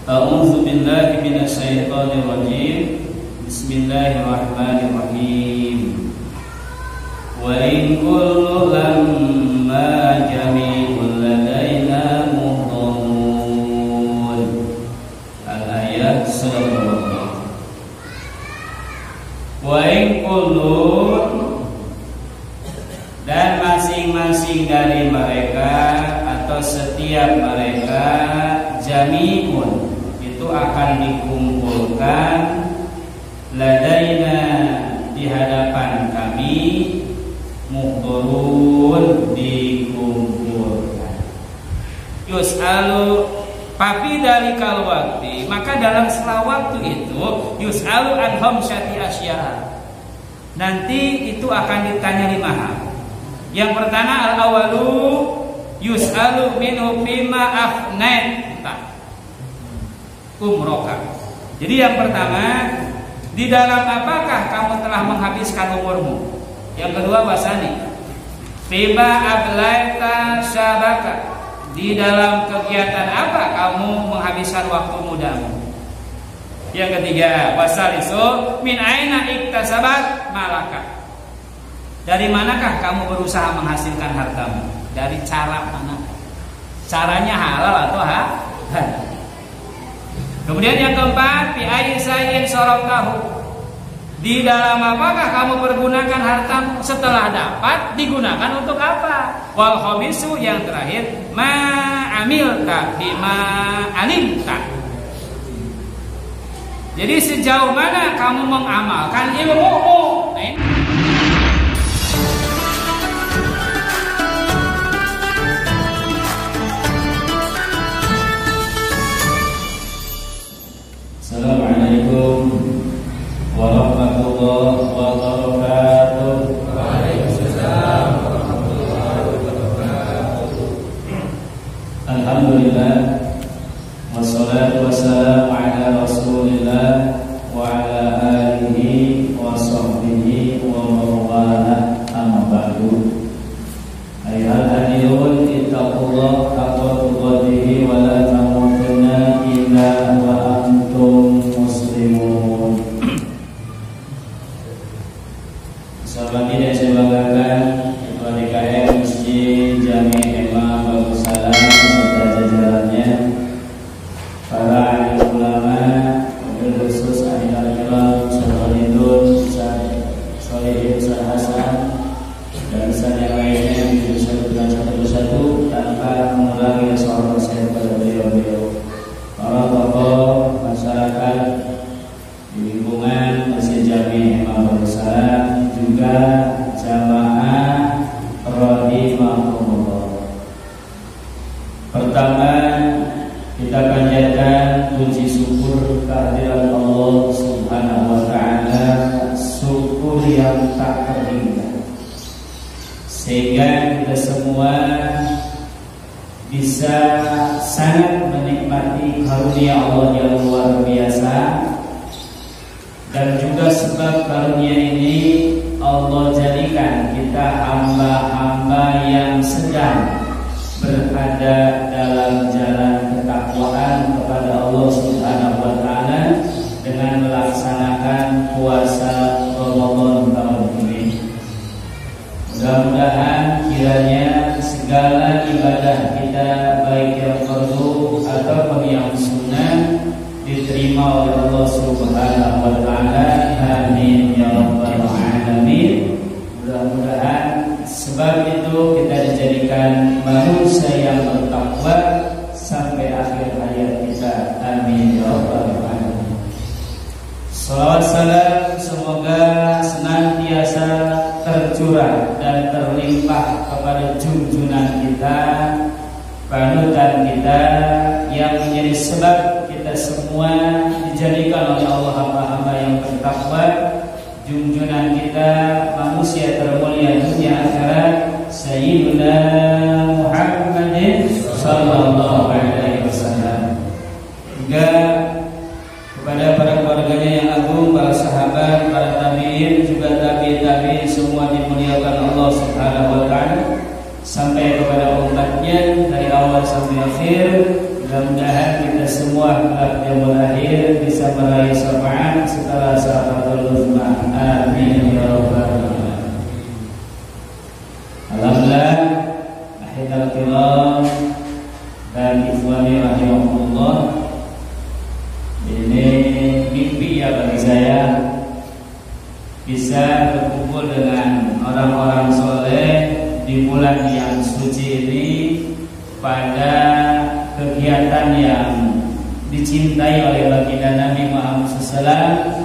A'udzu billahi minasyaitonir rajim. Bismillahirrahmanirrahim. Wa in kullu lamma jami'un ladaina muhdarun. Al-ayat surah. Wa in kullu, dan masing-masing dari mereka atau setiap mereka, jami'un, itu akan dikumpulkan, ladaina, di hadapan kami, muhdarun, dikumpulkan. Yus'alu, tapi dari kal waktu, maka dalam setelah waktu itu, yus'alu an khamsati asya, nanti itu akan ditanya 5 hal. Yang pertama, al-awalu yus'alu minhu bima afnaita umroka. Jadi yang pertama, di dalam apakah kamu telah menghabiskan umurmu? Yang kedua, wasani bima ablaita syabaka, di dalam kegiatan apa kamu menghabiskan waktu mudamu? Yang ketiga, wasalisu min aina iktasabat malaka, dari manakah kamu berusaha menghasilkan hartamu? Dari cara mana? Caranya halal atau halal? Kemudian yang keempat, fi ayyi shay'in saraftahu, di dalam apakah kamu pergunakan hartamu? Setelah dapat, digunakan untuk apa? Wal khamisu, yang terakhir, ma amilta bima alimta, jadi sejauh mana kamu mengamalkan ilmumu? Assalamualaikum warahmatullahi wabarakatuh. Waalaikumsalam warahmatullahi wabarakatuh. Alhamdulillah, wassalatu wassalamu ala Rasulillah wa ala alihi wa sahbihi wa mawala, amma ba'du. Ayuhal hadirun, ittaqullah haqqa tuqatih wa la tamutunna illa wa antum muslimun. Sahabat yang saya banggakan, Ketua DKM Masjid Jami Emma Bagussalam serta jajarannya, para alim ulama, wabil khusus ahli al-kiram, Syarifudin, Solihin, Hasan, dan pesan yang lainnya yang bisa disebutkan satu persatu tanpa mengurangi soal saya kepada beliau-beliau, para tokoh masyarakat di lingkungan Masjid Jami Imam Bagussalam, juga jamaah rahimahumullah. Pertama, kita panjatkan puji syukur kehadirat Allah Subhanahu wa taala, syukur yang tak terhingga, sehingga kita semua bisa sangat menikmati karunia Allah yang luar biasa. Dan juga sebab karunia ini, Allah jadikan kita hamba-hamba yang sedang berada dalam jalan ketakwaan kepada Allah Subhanahu wa taala dengan melaksanakan puasa Ramadan tahun ini. Mudah-mudahan kiranya segala ibadah kita, baik yang fardu ataupun yang sunnah, diterima oleh Allah Subhanahu wa taala. Amin ya rabbal alamin. Mudah-mudahan sebab itu kita dijadikan manusia yang bertakwa sampai akhir hayat kita. Amin ya rabbal alamin. Salawat salam semoga senantiasa tercurah dan terlimpah kepada junjungan kita, panutan kita, yang menjadi sebab kita semua dijadikan oleh Allah hamba-hamba yang bertakwa. Junjungan kita, manusia termulia dunia akhirat, Sayyiduna Muhammadin sallallahu alaihi wasallam. Juga kepada para keluarganya yang agung, para sahabat, para tabi'in, juga tabi'in semua dimuliakan Allah Subhanahu wa taala, sampai kepada umatnya dari awal sampai akhir. Mudah-mudahan kita semua semua kelak yang berakhir bisa meraih syafaat setelah syafaatul uzma. Amin ya rabbal alamin. Alhamdulillah, akhirul kiram dan ikhwani rahimahullah. Ini mimpi ya bagi saya bisa berkumpul dengan orang-orang soleh di bulan yang suci ini pada kegiatan yang dicintai oleh baginda Nabi Muhammad SAW,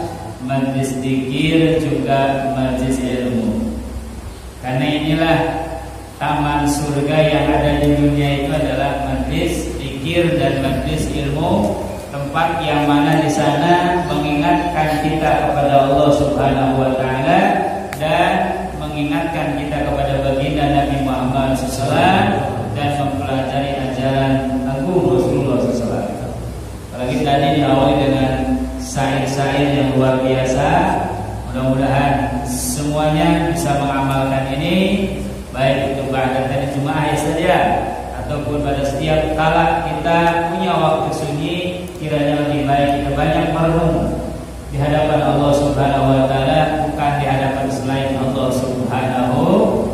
majlis dzikir juga majlis ilmu. Karena inilah taman surga yang ada di dunia itu adalah majlis dzikir dan majlis ilmu, tempat yang mana di sana mengingatkan kita kepada Allah Subhanahu wa taala dan mengingatkan kita kepada baginda Nabi Muhammad SAW dan mempelajari ajaran agung Rasulullah SAW. Apalagi tadi diawali dengan syair-syair yang luar biasa. Mudah-mudahan semuanya bisa mengamalkan ini, baik itu pada hari Jumat saja ataupun pada setiap kala kita punya waktu sunyi. Kiranya lebih baik kita banyak merenung di hadapan Allah Subhanahu wa taala, bukan di hadapan selain Allah Subhanahu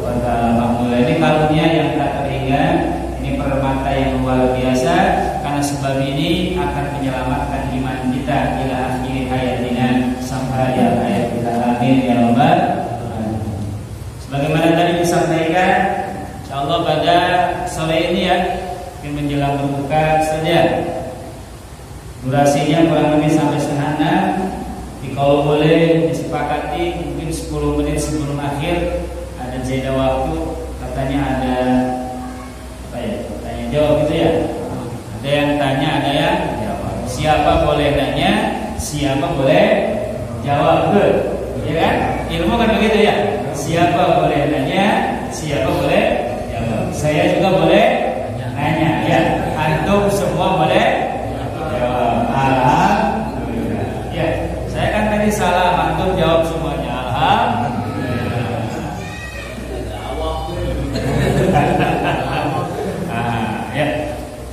wa taala. Alhamdulillah, ini karunia yang tak terhingga, ini permata yang luar biasa, karena sebab ini akan menyelamatkan iman kita ila akhir hayatina, sampai hayat kita. Amin ya rabbal alamin. Sebagaimana tadi disampaikan, insyaallah pada sore ini ya, menjelang berbuka saja. Durasinya kurang lebih sampai setengah 6. Kalau boleh disepakati mungkin 10 menit sebelum akhir ada jeda waktu. Katanya ada apa ya? Tanya jawab gitu ya. Ada yang tanya, ada yang jawab. Siapa boleh nanya, siapa boleh jawab. Good. Ya kan? Ilmu kan begitu ya. Siapa boleh nanya, siapa boleh jawab. Saya juga boleh nanya ya. Antum semua boleh jawab. Alhamdulillah. Ya, saya kan tadi salah, antum jawab semuanya. Alhamdulillah. Ya,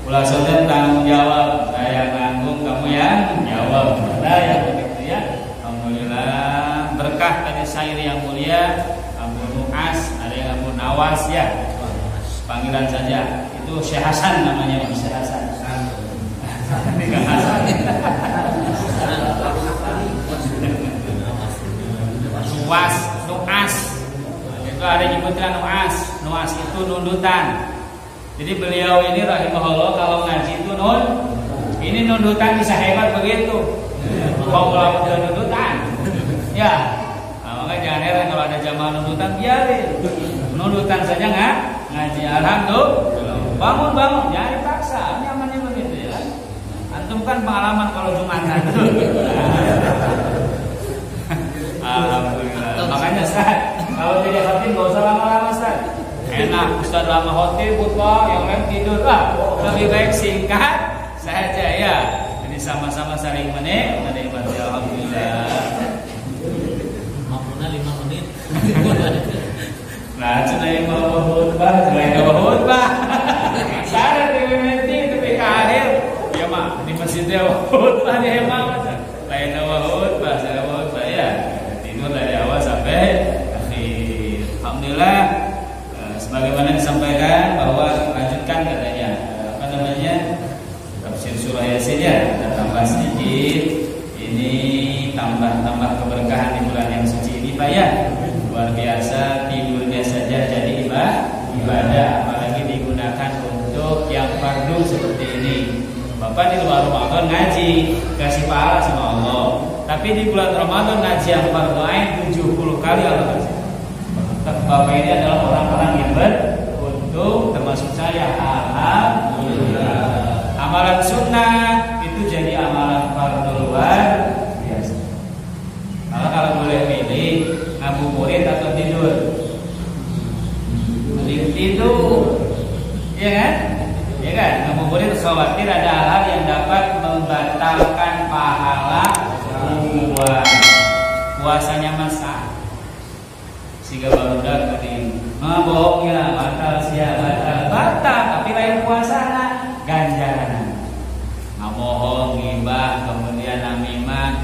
ulah saja tanggung jawab. Saya nanggung, kamu yang jawab. Ada yang begitu ya. Alhamdulillah. Berkah tadi syair yang mulia Abu Nu'as, ada yang Abu Nawas ya. Panggilan saja. Itu Syekh Hasan namanya, Syekh Hasan. Nuas itu ada nyebutan nuas itu nundutan. Jadi beliau ini rahimahullah kalau ngaji itu ini nundutan bisa hebat begitu. Kalau udah nundutan ya, makanya jangan heran kalau ada jamaah nundutan, biarin nundutan saja nggak ngaji. Alhamdulillah, bangun jangan dipaksa, nyamannya begitu ya. Antum kan pengalaman kalau Jumatan. Alhamdulillah. Makanya Ustaz, kalau jadi khatib enggak usah lama-lama Ustaz. Enak Ustaz lama khatib khutbah, yang lain tidur. Lebih baik singkat saja ya. Jadi sama-sama saling menikmati. Alhamdulillah. Mampuna 5 menit. Nah, sudah yang mau khutbah. Saya di tapi ke akhir ya mak di masjidnya khutbah dia emang lain khutbah, saya khutbah ya. Tidur dari awal sampai akhir. Alhamdulillah, sebagaimana disampaikan bahwa lanjutkan katanya tafsir surah Yasin ya, kita tambah sedikit. Ini tambah keberkahan di bulan yang suci ini Pak ya. Luar biasa, tidurnya saja jadi ibadah, apalagi digunakan untuk yang fardu seperti ini. Bapak di luar Ramadan ngaji, kasih pahala sama Allah. Tapi di bulan Ramadan ngaji yang fardu ain 70 kali Allah kasih. Bapak ini adalah orang-orang yang beruntung, termasuk saya. Alhamdulillah. Amalan sunnah itu jadi amalan fardu luar biasa. Kalau boleh pilih ngabuburit atau tidur, mending tidur, ya kan? Ya kan? Ngabuburit khawatir ada hal yang dapat membatalkan pahala puasanya masa. Sehingga baru dah keting bohong ya, batal sia batal, tapi lain puasa ganjaran. Ngamohon ghibah, kemudian namimah,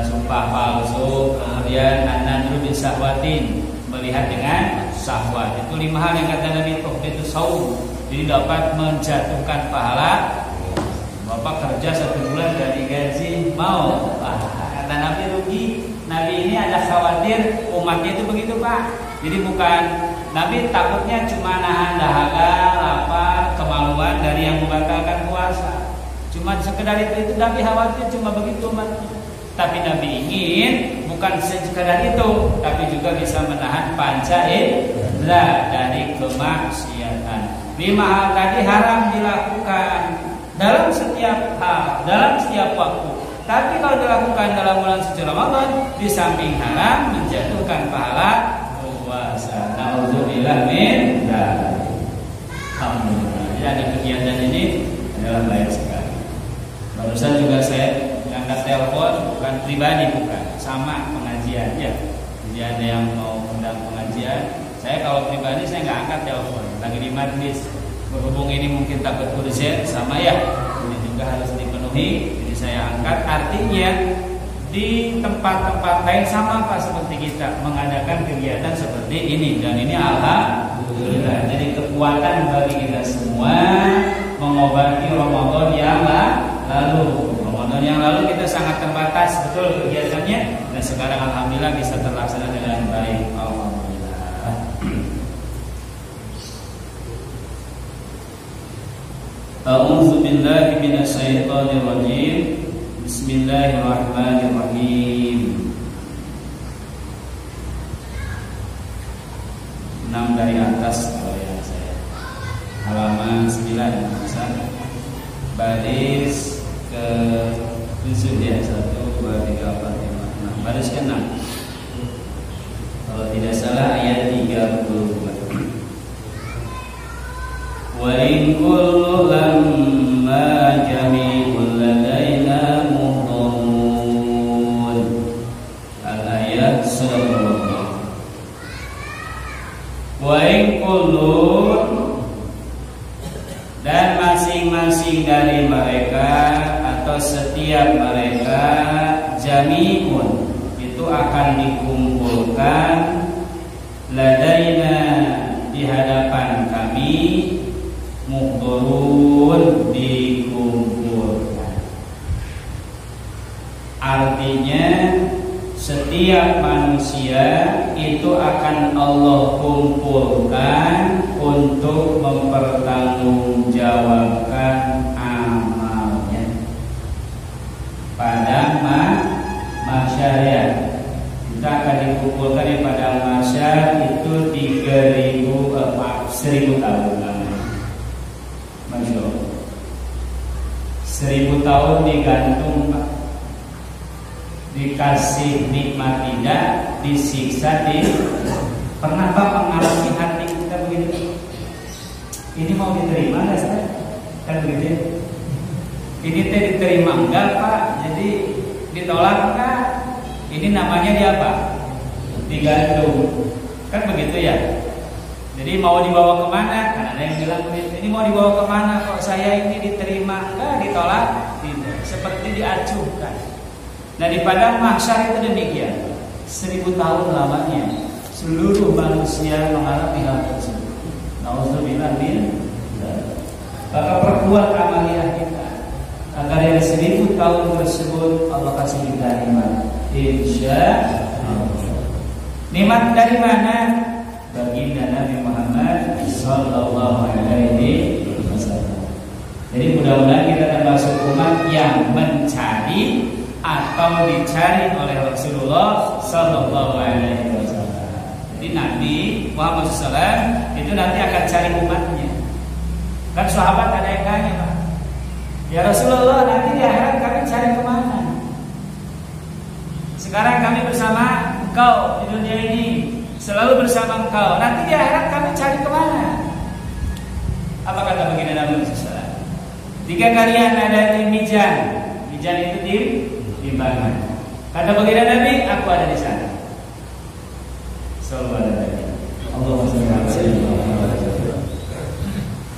sumpah palsu, kemudian an-nadru bi syahwatin, melihat dengan syahwat. Itu 5 hal yang kata Nabi itu saum. Jadi dapat menjatuhkan pahala. Bapak kerja 1 bulan gak digaji, mau? Kata Nabi rugi. Nabi ini ada khawatir umatnya itu begitu Pak. Jadi bukan Nabi takutnya cuma nahan dahaga, lapar, kemaluan dari yang membatalkan puasa. Cuma sekedar itu Nabi khawatir cuma begitu umatnya. Tapi Nabi ingin bukan sekedar itu, tapi juga bisa menahan panca indera dari kemaksiatan. 5 hal tadi haram dilakukan dalam setiap hal, dalam setiap waktu. Tapi kalau dilakukan dalam bulan suci Ramadan, di samping haram menjatuhkan pahala puasa. Nauzubillah min dzalik. Alhamdulillah. Jadi kegiatan ini adalah baik sekali. Barusan juga saya angkat telepon, bukan pribadi, bukan, sama pengajian ya. Jadi ada yang mau undang pengajian, saya kalau pribadi saya nggak angkat telepon, lagi di majlis. Berhubung ini mungkin takut urgen sama ya, ini juga harus dipenuhi, jadi saya angkat. Artinya di tempat-tempat lain sama Pak seperti kita mengadakan kegiatan seperti ini, dan ini alhamdulillah jadi kekuatan bagi kita semua mengobati Ramadan yang lalu. Ramadan yang lalu kita sangat terbatas betul kegiatannya, dan sekarang alhamdulillah bisa terlaksana dengan baik. Alhamdulillah. A'udzu billahi minasyaitonir rajim. Bismillahirrahmanirrahim. 6 dari atas kalau yang saya. Halaman 9 baris ke 7 ya. 1, 2, 3, 4, 5, 6. Baris ke 6. Kalau tidak salah ayat 32. Wa in kullu lamma jami'un ladaina muhdharun. Al-ayat surah. Wa in kullu, dan masing-masing dari mereka atau setiap mereka, jami'un itu akan dikumpulkan, ladaina di hadapan kami, muhdharun dikumpulkan. Artinya setiap manusia itu akan Allah kumpulkan untuk mempertanggungjawabkan amalnya pada masyarakat. Kita akan dikumpulkan di padang mahsyar itu 1000 tahun lamanya. Masya Allah. 1000 tahun digantung Pak. Dikasih nikmat tidak, disiksa di. Pernah Pak mengalami hati kita begitu? Ini mau diterima nggak Ustaz? Kan begitu. Ini teh diterima enggak Pak? Jadi ditolak enggak? Ini namanya dia apa? Digantung. Kan begitu ya. Jadi mau dibawa kemana? Kan ada yang bilang begitu. Ini mau dibawa kemana? Kok saya ini diterima enggak? Ditolak? Tidak. Seperti diacuhkan. Nah di padang mahsyar itu demikian. 1000 tahun lamanya seluruh manusia mengalami hal tersebut. Nauzubillah min dzalik. Maka perkuat amaliyah kita agar yang 1000 tahun tersebut Allah kasih kita nikmat. Insyaallah. Nikmat dari mana? Baginda Nabi Muhammad sallallahu alaihi wasallam. Jadi mudah-mudahan kita termasuk umat yang mencari atau dicari oleh Rasulullah sallallahu alaihi wasallam. Jadi Nabi Muhammad SAW itu nanti akan cari umatnya. Kan sahabat ada yang tanya Pak, ya Rasulullah nanti di akhirat kami cari kemana? Sekarang kami bersama Engkau di dunia ini, selalu bersama Engkau. Nanti di akhirat kami cari kemana? Apa kata baginda Nabi SAW? Jika kalian ada di Mijan itu di timbangan. Kata baginda Nabi, aku ada di sana. Sallallahu alaihi wasallam.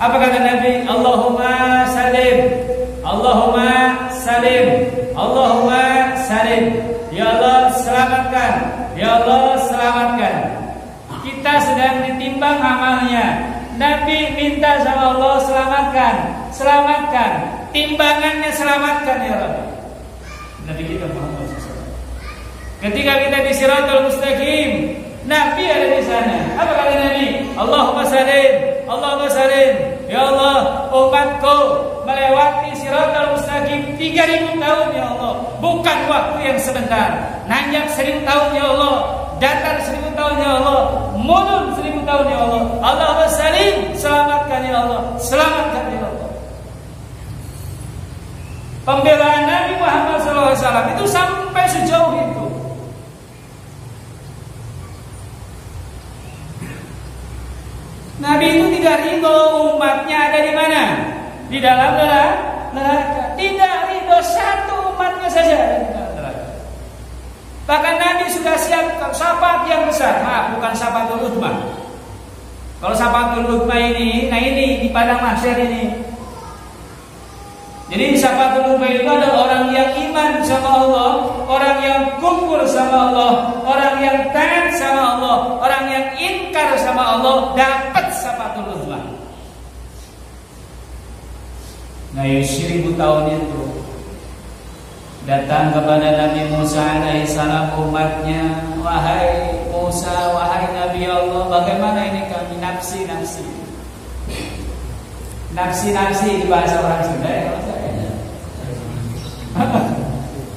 Apa kata Nabi? Allahumma salim, Allahumma salim. salim, Allahumma salim. Ya Allah selamatkan, ya Allah selamatkan. Kita sedang ditimbang amalnya. Nabi minta sama Allah selamatkan, selamatkan. Timbangannya selamatkan ya Rabbi. Nabi kita Muhammad SAW. Ketika kita di Siratal Mustaqim, Nabi ada di sana. Apa kata Nabi? Allahumma salim, Allahumma salim. Ya Allah, umatku melewati Siratal Mustaqim 3000 tahun ya Allah. Bukan waktu yang sebentar. Nanjak 1000 tahun ya Allah. Datar 1000 tahun ya Allah. Mundur 1000 tahun ya Allah. Allahumma salim, selamatkan ya Allah. Selamatkan ya Allah. Pembelaan Nabi Muhammad SAW itu sampai sejauh itu. Nabi itu tidak ridho umatnya ada di mana? Di dalam neraka. Tidak ridho satu umatnya saja ada di dalam neraka. Bahkan Nabi sudah siapkan syafaat yang besar. Maaf, bukan syafaatul udzma. Kalau syafaatul udzma ini, nah ini di padang mahsyar ini. Jadi syafaatul udzma itu adalah orang yang iman sama Allah, orang yang kufur sama Allah, orang yang taat sama Allah, orang yang ingkar sama Allah dapat syafaatul udzma. Nah, 1000 tahun itu datang kepada Nabi Musa alaihissalam umatnya, wahai Musa, wahai Nabi Allah, bagaimana ini kami nafsi-nafsi. Nafsi-nafsi di bahasa orang Sunda ya.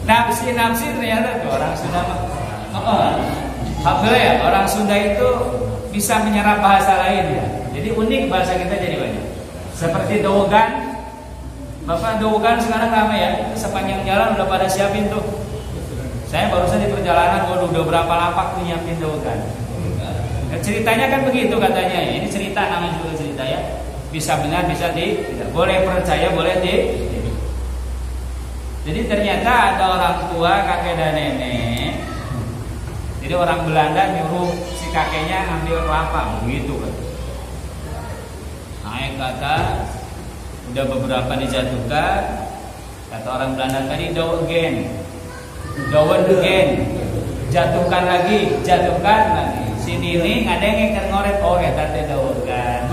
Nafsi-nafsi ternyata tuh orang Sunda mah. Alhamdulillah ya, orang Sunda itu bisa menyerap bahasa lain ya. Jadi unik bahasa kita jadi banyak. Seperti dogan. Bapak dogan sekarang ramai ya. Sepanjang jalan udah pada siapin tuh. Saya barusan di perjalanan udah berapa lapak tuh nyiapin dogan. Nah, ceritanya kan begitu katanya. Ini cerita namanya juga cerita ya. Bisa benar, bisa tidak. Boleh percaya, boleh tidak. Jadi ternyata ada orang tua, kakek dan nenek. Jadi orang Belanda nyuruh si kakeknya ngambil kelapa, begitu kan. Naik ke atas, udah beberapa dijatuhkan. Kata orang Belanda tadi, down again, jatuhkan lagi. Sini ini ngadeng yang ngoret, oh ya tadi down kan.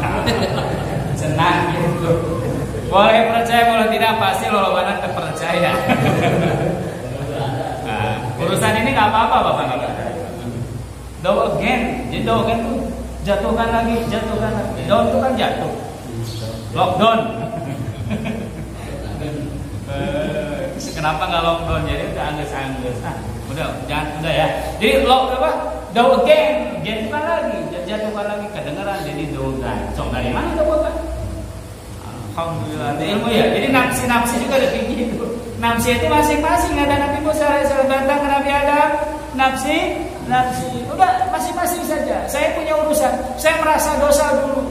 Senang gitu. Boleh percaya, boleh tidak, pasti lolobanan terpercaya. Nah, urusan ini nggak apa-apa bapak nggak percaya. Do again, jadi do again tuh jatuhkan lagi. Down itu kan jatuh. Lockdown. Kenapa nggak lockdown? Jadi udah angges. Nah, udah ya. Jadi lock apa? Do again, jatuhkan lagi. Kedengeran jadi do again. Cong dari mana itu bapak? Alhamdulillah ada ilmu ya. Jadi nafsi juga ada kayak gitu. Nafsi itu masing-masing. Ada Nabi Musa alaihissalam datang ke Nabi Adam. Nafsi. Udah masing-masing saja. Saya punya urusan. Saya merasa dosa dulu.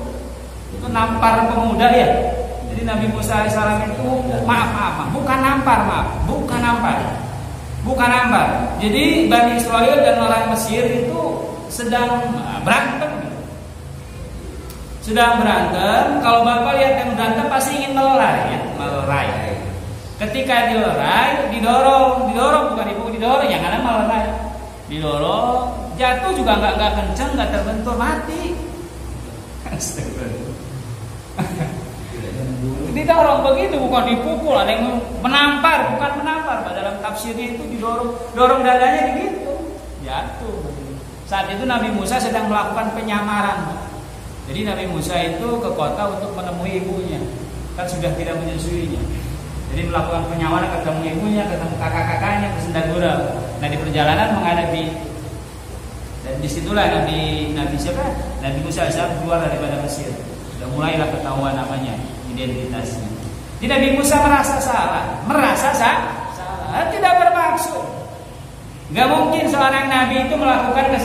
Itu nampar pemuda ya. Jadi Nabi Musa alaihissalam itu maaf. Bukan nampar. Jadi Bani Israel dan orang Mesir itu sedang berantem. Kalau bapak lihat yang berantem pasti ingin melerai. Ketika didorong bukan dipukul, didorong, yang ada melerai. Didorong, jatuh juga nggak kenceng, nggak terbentur, mati. Didorong begitu, bukan dipukul. Ada yang menampar, bukan menampar. Dalam tafsirnya itu dorong dadanya begitu, jatuh. Saat itu Nabi Musa sedang melakukan penyamaran. Jadi Nabi Musa itu ke kota untuk menemui ibunya, kan sudah tidak menyusuinya. Jadi melakukan penyamaran, ketemu ibunya, ketemu kakak-kakaknya, bersenda gurau. Nah di perjalanan menghadapi, dan disitulah Nabi Musa AS keluar daripada Mesir. Sudah mulailah ketahuan namanya, identitasnya. Jadi Nabi Musa merasa salah, tidak bermaksud. Gak mungkin seorang Nabi itu melakukan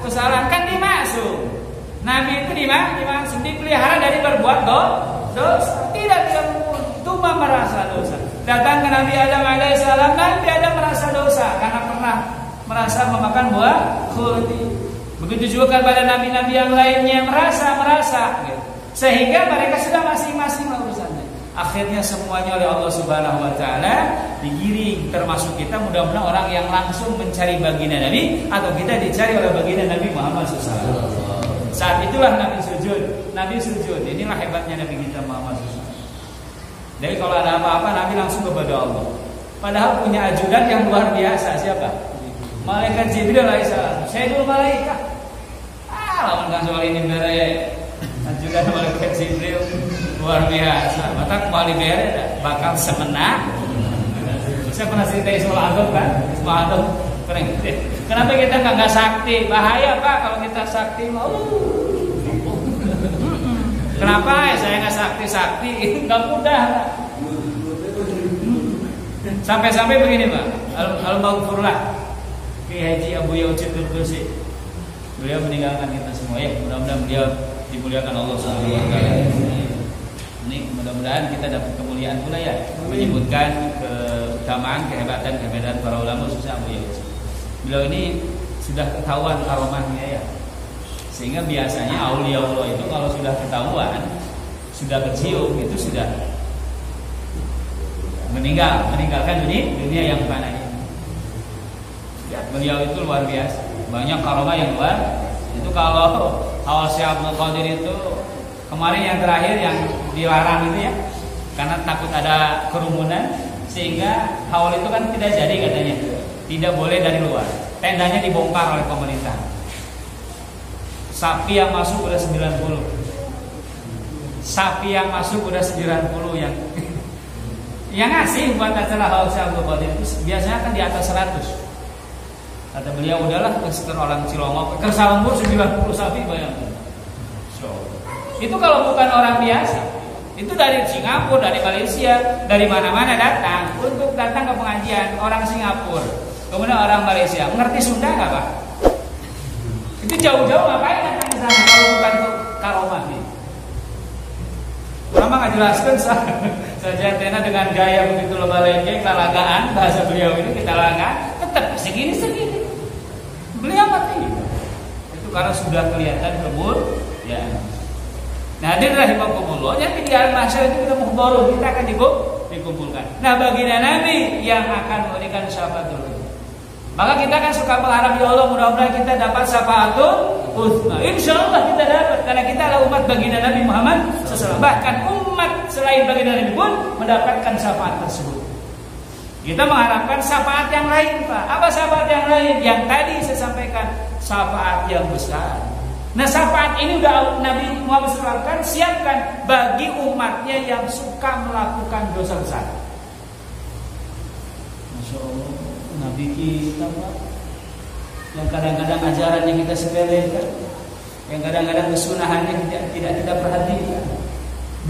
kesalahan, kan dimaksud. Nabi itu dimaksud dipelihara dari berbuat dosa. Tidak mungkin. Cuma merasa dosa. Datang ke Nabi Adam alaihissalam, Nabi Adam merasa dosa karena pernah merasa memakan buah khuldi. Begitu juga kepada nabi-nabi yang lainnya merasa gitu. Sehingga mereka sudah masing-masing urusannya. Akhirnya semuanya oleh Allah Subhanahu wa taala digiring. Termasuk kita mudah-mudahan orang yang langsung mencari baginda Nabi, atau kita dicari oleh baginda Nabi Muhammad SAW. Saat itulah Nabi sujud. Nabi sujud. Inilah hebatnya Nabi kita Muhammad SAW. Jadi kalau ada apa-apa Nabi langsung kepada Allah. Padahal punya ajudan yang luar biasa. Siapa? Malaikat Jibril alaihissalam. Sayyidul malaikat. Lawan kan soal ini bere. Ajudan malaikat Jibril luar biasa. Maka kembali bere bakal semena. Saya pernah cerita Ismail Adom kan? Ismail Adom keren. Kenapa kita nggak sakti? Bahaya Pak kalau kita sakti mau. Kenapa ya saya nggak sakti? Nggak mudah. Sampai-sampai begini Pak. Al-Maghfurlah Kiai Haji Abu Yaucid Turdusi. Beliau meninggalkan kita semua ya. Mudah-mudahan beliau dimuliakan Allah Subhanahu wa taala. Ini mudah-mudahan kita dapat kemuliaan pula ya, menyebutkan keutamaan, kehebatan para ulama khususnya Abu Yaucid. Beliau ini sudah ketahuan karomahnya ya. Sehingga biasanya aulia Allah itu kalau sudah ketahuan, sudah kecium, itu sudah meninggalkan dunia yang fana ini. Ya, beliau itu luar biasa. Banyak karomah yang luar. Itu kalau awal Syekh Abdul Qadir itu kemarin yang terakhir yang dilarang itu ya, karena takut ada kerumunan, sehingga haul itu kan tidak jadi katanya. Tidak boleh dari luar. Tendanya dibongkar oleh pemerintah. Sapi yang masuk udah 90. Sapi yang masuk udah 90 yang ngasih buat acara haul Syekh Abdul Qadir itu biasanya kan di atas 100. Kata beliau udahlah ke orang Cilongok, ke Salembur 90 sapi bayangkan. Itu kalau bukan orang biasa, itu dari Singapura, dari Malaysia, dari mana-mana datang untuk datang ke pengajian. Orang Singapura, kemudian orang Malaysia, mengerti Sunda nggak Pak? Itu jauh-jauh ngapain datang ke sana kalau bukan untuk karomah nih? Lama nggak jelaskan saja Tena dengan gaya begitu lebalengke, kelagaan bahasa beliau ini kita laga tetap segini. Beliau mati. Itu karena sudah kelihatan kebur ya. Nah, hadir rahimakumullah, yang di alam mahsyar itu kita muhbarun, kita akan dikumpulkan. Nah, baginda Nabi yang akan memberikan syafaat dulu. Maka kita kan suka mengharap ya Allah mudah-mudahan kita dapat syafaatul utsma. Insyaallah kita dapat karena kita adalah umat baginda Nabi Muhammad SAW. Bahkan umat selain baginda Nabi pun mendapatkan syafaat tersebut. Kita mengharapkan syafaat yang lain, Pak. Apa syafaat yang lain? Yang tadi saya sampaikan, syafaat yang besar. Nah, syafaat ini udah Nabi Muhammad SAW siapkan bagi umatnya yang suka melakukan dosa besar. Masya Allah, Nabi kita Pak, yang kadang-kadang ajarannya kita sepelekan, yang kadang-kadang kesunahannya tidak kita perhatikan.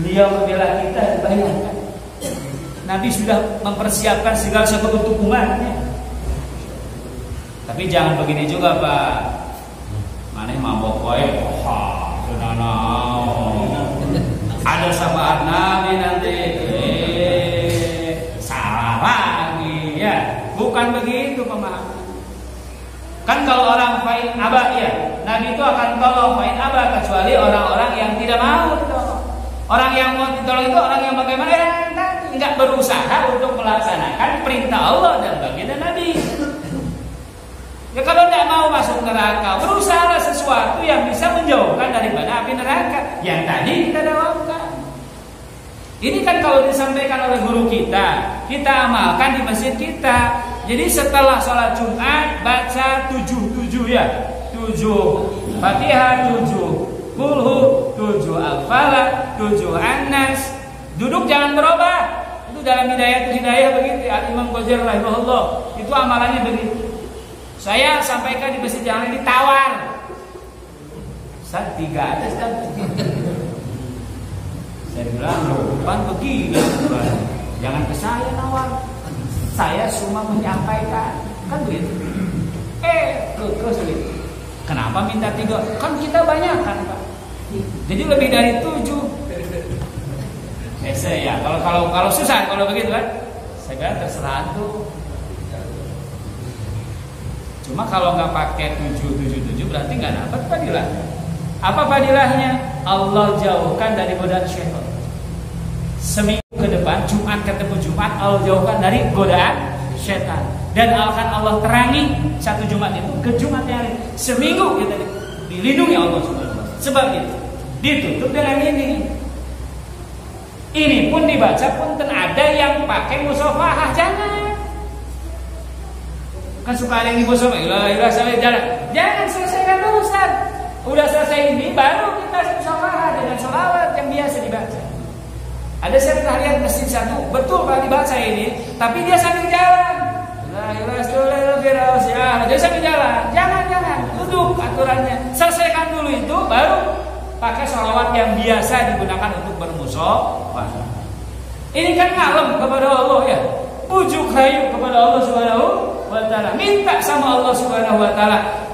Beliau membela kita, bayangkan. Nabi sudah mempersiapkan segala sesuatu untuk umatnya. Tapi jangan begini juga Pak. Maneh mabok wae, ada syafaat Nabi nanti. Salah lagi ya. Bukan begitu pemahaman. Kan kalau orang fa'in aba ya, Nabi itu akan tolong fa'in aba kecuali orang-orang yang tidak mau ditolong. Orang yang mau ditolong itu orang yang bagaimana? Tidak berusaha untuk melaksanakan perintah Allah dan baginda Nabi. Ya kalau tidak mau masuk neraka, berusahalah sesuatu yang bisa menjauhkan daripada api neraka yang tadi kita dakwahkan. Ini kan kalau disampaikan oleh guru kita amalkan di masjid kita. Jadi setelah sholat Jumat baca 7 ya, 7 Fatihah, 7 Qulhu, 7 Al-Falaq, 7 An-Nas. Duduk jangan berubah. Itu dalam hidayah begitu. Al-Imam Ghazali rahimahullah itu amalannya begitu. Saya sampaikan di masjid yang lain ditawar. Ustaz 3 ada Ustaz. Saya bilang bukan begini. Jangan ke saya nawar. Saya cuma menyampaikan. Kan begitu. Terus kenapa minta 3? Kan kita banyak kan Pak. Jadi lebih dari 7. Ya, kalau susah kalau begitu kan, saya bilang terserah tuh. Cuma kalau nggak pakai 7 berarti nggak dapat fadilah. Apa fadilahnya? Allah jauhkan dari godaan syaitan. Seminggu ke depan, Jumat ketemu Jumat, Allah jauhkan dari godaan setan. Dan akan Allah terangi satu Jumat itu ke Jumat yang lain. Seminggu kita dilindungi Allah Subhanahu wa taala. Sebab itu ditutup dengan ini. Ini pun dibaca pun ada yang pakai musafahah, jangan. Kan suka ada yang musafahah, ilah sampai jalan. Jangan selesaikan dulu, Ustaz. Udah selesai ini baru kita musafahah dengan sholawat yang biasa dibaca. Ada saya pernah lihat masjid satu, betul Pak dibaca ini, tapi dia sambil jalan. Dia sambil jalan. Jangan, duduk aturannya. Selesaikan dulu itu, baru pakai sholawat yang biasa digunakan untuk bermusafahah. Ini kan ngalem kepada Allah ya, ujuk rayu kepada Allah Subhanahu wa taala, minta sama Allah Subhanahu wa taala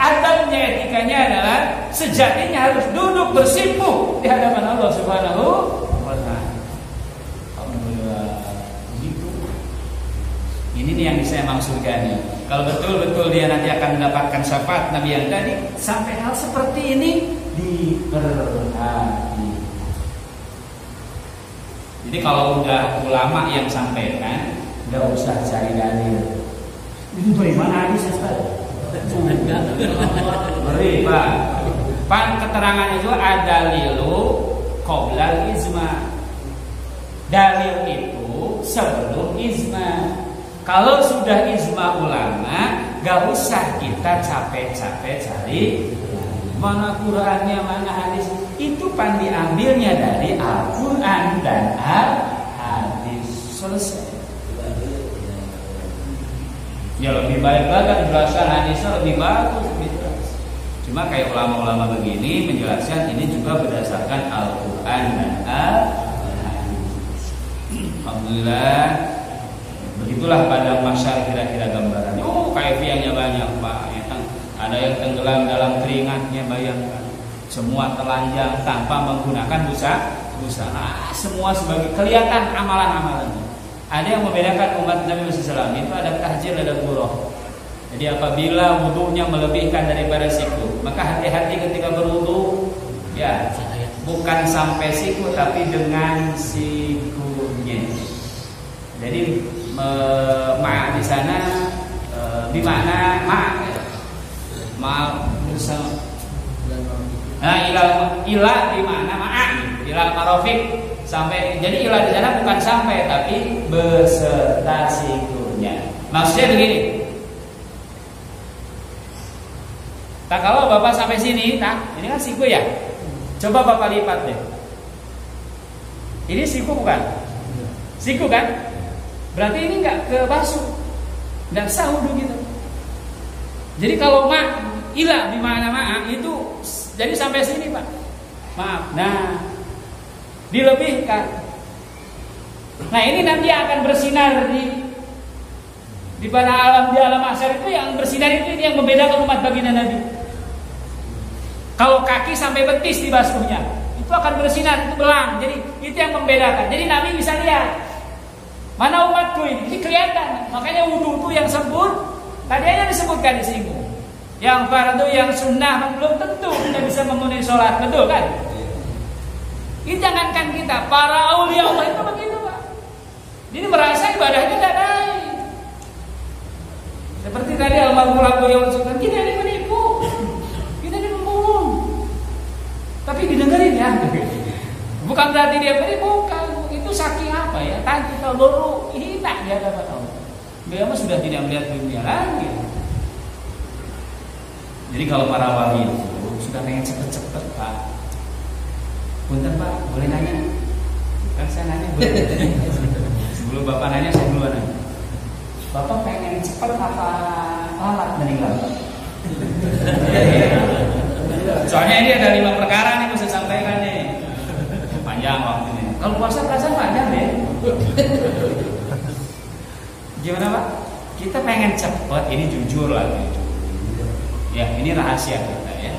adabnya, etikanya adalah sejatinya harus duduk bersimpuh di hadapan Allah Subhanahu wa taala. Alhamdulillah. Begitu. Ini nih yang saya maksudkan nih. Kalau betul-betul dia nanti akan mendapatkan syafaat Nabi yang tadi, sampai hal seperti ini diperhatikan. Jadi kalau udah ulama yang sampaikan, nggak usah cari dalil. Itu dari mana hadis Ustaz? Beri Pak. Pan keterangan itu ada dalilu qoblal ijma. Dalil itu sebelum ijma. Kalau sudah ijma ulama, gak usah kita capek-capek cari mana Qur'annya, mana hadis. Itu pan diambilnya dari Al-Quran dan Al-Hadis. Selesai. Ya lebih baik lagi dijelaskan hadisnya lebih bagus gitu. Cuma kayak ulama-ulama begini menjelaskan ini juga berdasarkan Al-Quran dan Al-Hadis. Alhamdulillah. Begitulah pada masyarakat kira-kira gambarannya. Kaifiahnya banyak Pak. Ada yang tenggelam dalam keringatnya, bayangkan. Semua telanjang tanpa menggunakan busana. Semua sebagai kelihatan amalan-amalannya. Ada yang membedakan umat Nabi SAW itu ada tahjil, ada buruh. Jadi apabila wudunya melebihkan daripada siku, maka hati-hati ketika berwudu. Ya, bukan sampai siku tapi dengan sikunya. Jadi ma di sana dimana bersama. Nah, ilah di mana ilah marofik sampai. Jadi ilah di sana bukan sampai tapi beserta sikunya. Maksudnya begini. Tak kalau Bapak sampai sini, ini kan siku ya. Coba Bapak lipat deh. Ini siku bukan? Siku kan? Berarti ini enggak ke basuh. Enggak sah wudu gitu. Jadi kalau ilah di mana itu jadi sampai sini Pak. Maaf. Nah, dilebihkan. Nah, ini nanti akan bersinar di pada alam, di alam mahsyar itu yang bersinar itu yang membedakan umat baginda Nabi. Kalau kaki sampai betis di basuhnya, itu akan bersinar, itu belang. Jadi itu yang membedakan. Jadi Nabi bisa lihat mana umatku ini kelihatan. Makanya wudu itu yang sempurna. Tadi aja disebutkan di sini. Yang fardu, yang sunnah belum tentu kita bisa memenuhi sholat, betul kan? Ini jangankan kita, para aulia Allah itu begitu Pak. Jadi merasa ibadahnya tidak baik. Seperti tadi almarhum Abu yang sebutkan, kita ini menipu, kita ini membohong. Tapi didengerin ya. Bukan berarti dia menipu, bukan. Itu saking apa ya? Tadi kita baru hina di hadapan Allah. Beliau sudah tidak melihat dunia lagi. Jadi kalau para wali itu sudah pengen cepet-cepet Pak. Punten Pak, boleh nanya? Kan saya nanya boleh. Sebelum Bapak nanya, saya duluan nanya. Bapak pengen cepet apa lambat meninggal Pak? Soalnya ini ada 5 perkara nih bisa sampaikan nih. Panjang waktunya. Kalau puasa perasaan panjang ya. Gimana Pak? Kita pengen cepet, ini jujur lagi. Ya, ini rahasia kita ya.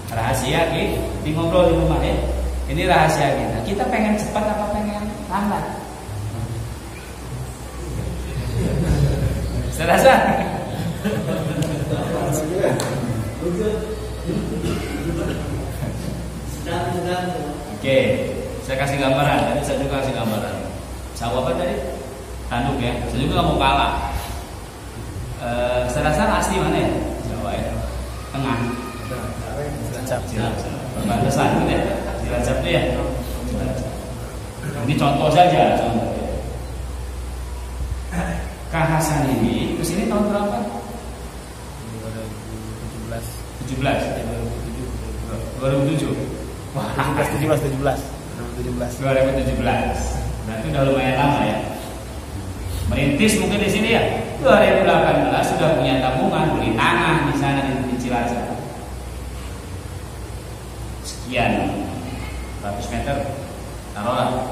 Rahasia di ngobrol di rumah ya. Ini rahasia kita. Kita pengen cepat apa pengen lambat? Serasa? Oke. Saya kasih gambaran, tadi saya juga kasih gambaran. Sawah apa tadi? Tanduk ya. Saya juga nggak mau kalah. Saya rasa asli mana ya? Jawa ya. Tengah. Cilacap. Perbatasan gitu ya. Cilacap itu ya. Ini contoh saja. Contoh. Kak Hasan ini kesini tahun berapa? 2017. 2007. Wah, 2017. Berarti udah lumayan lama ya. Merintis mungkin di sini ya. 2018 sudah punya tabungan, beli tanah di sana di Cilacap. Sekian 100 meter, taruhlah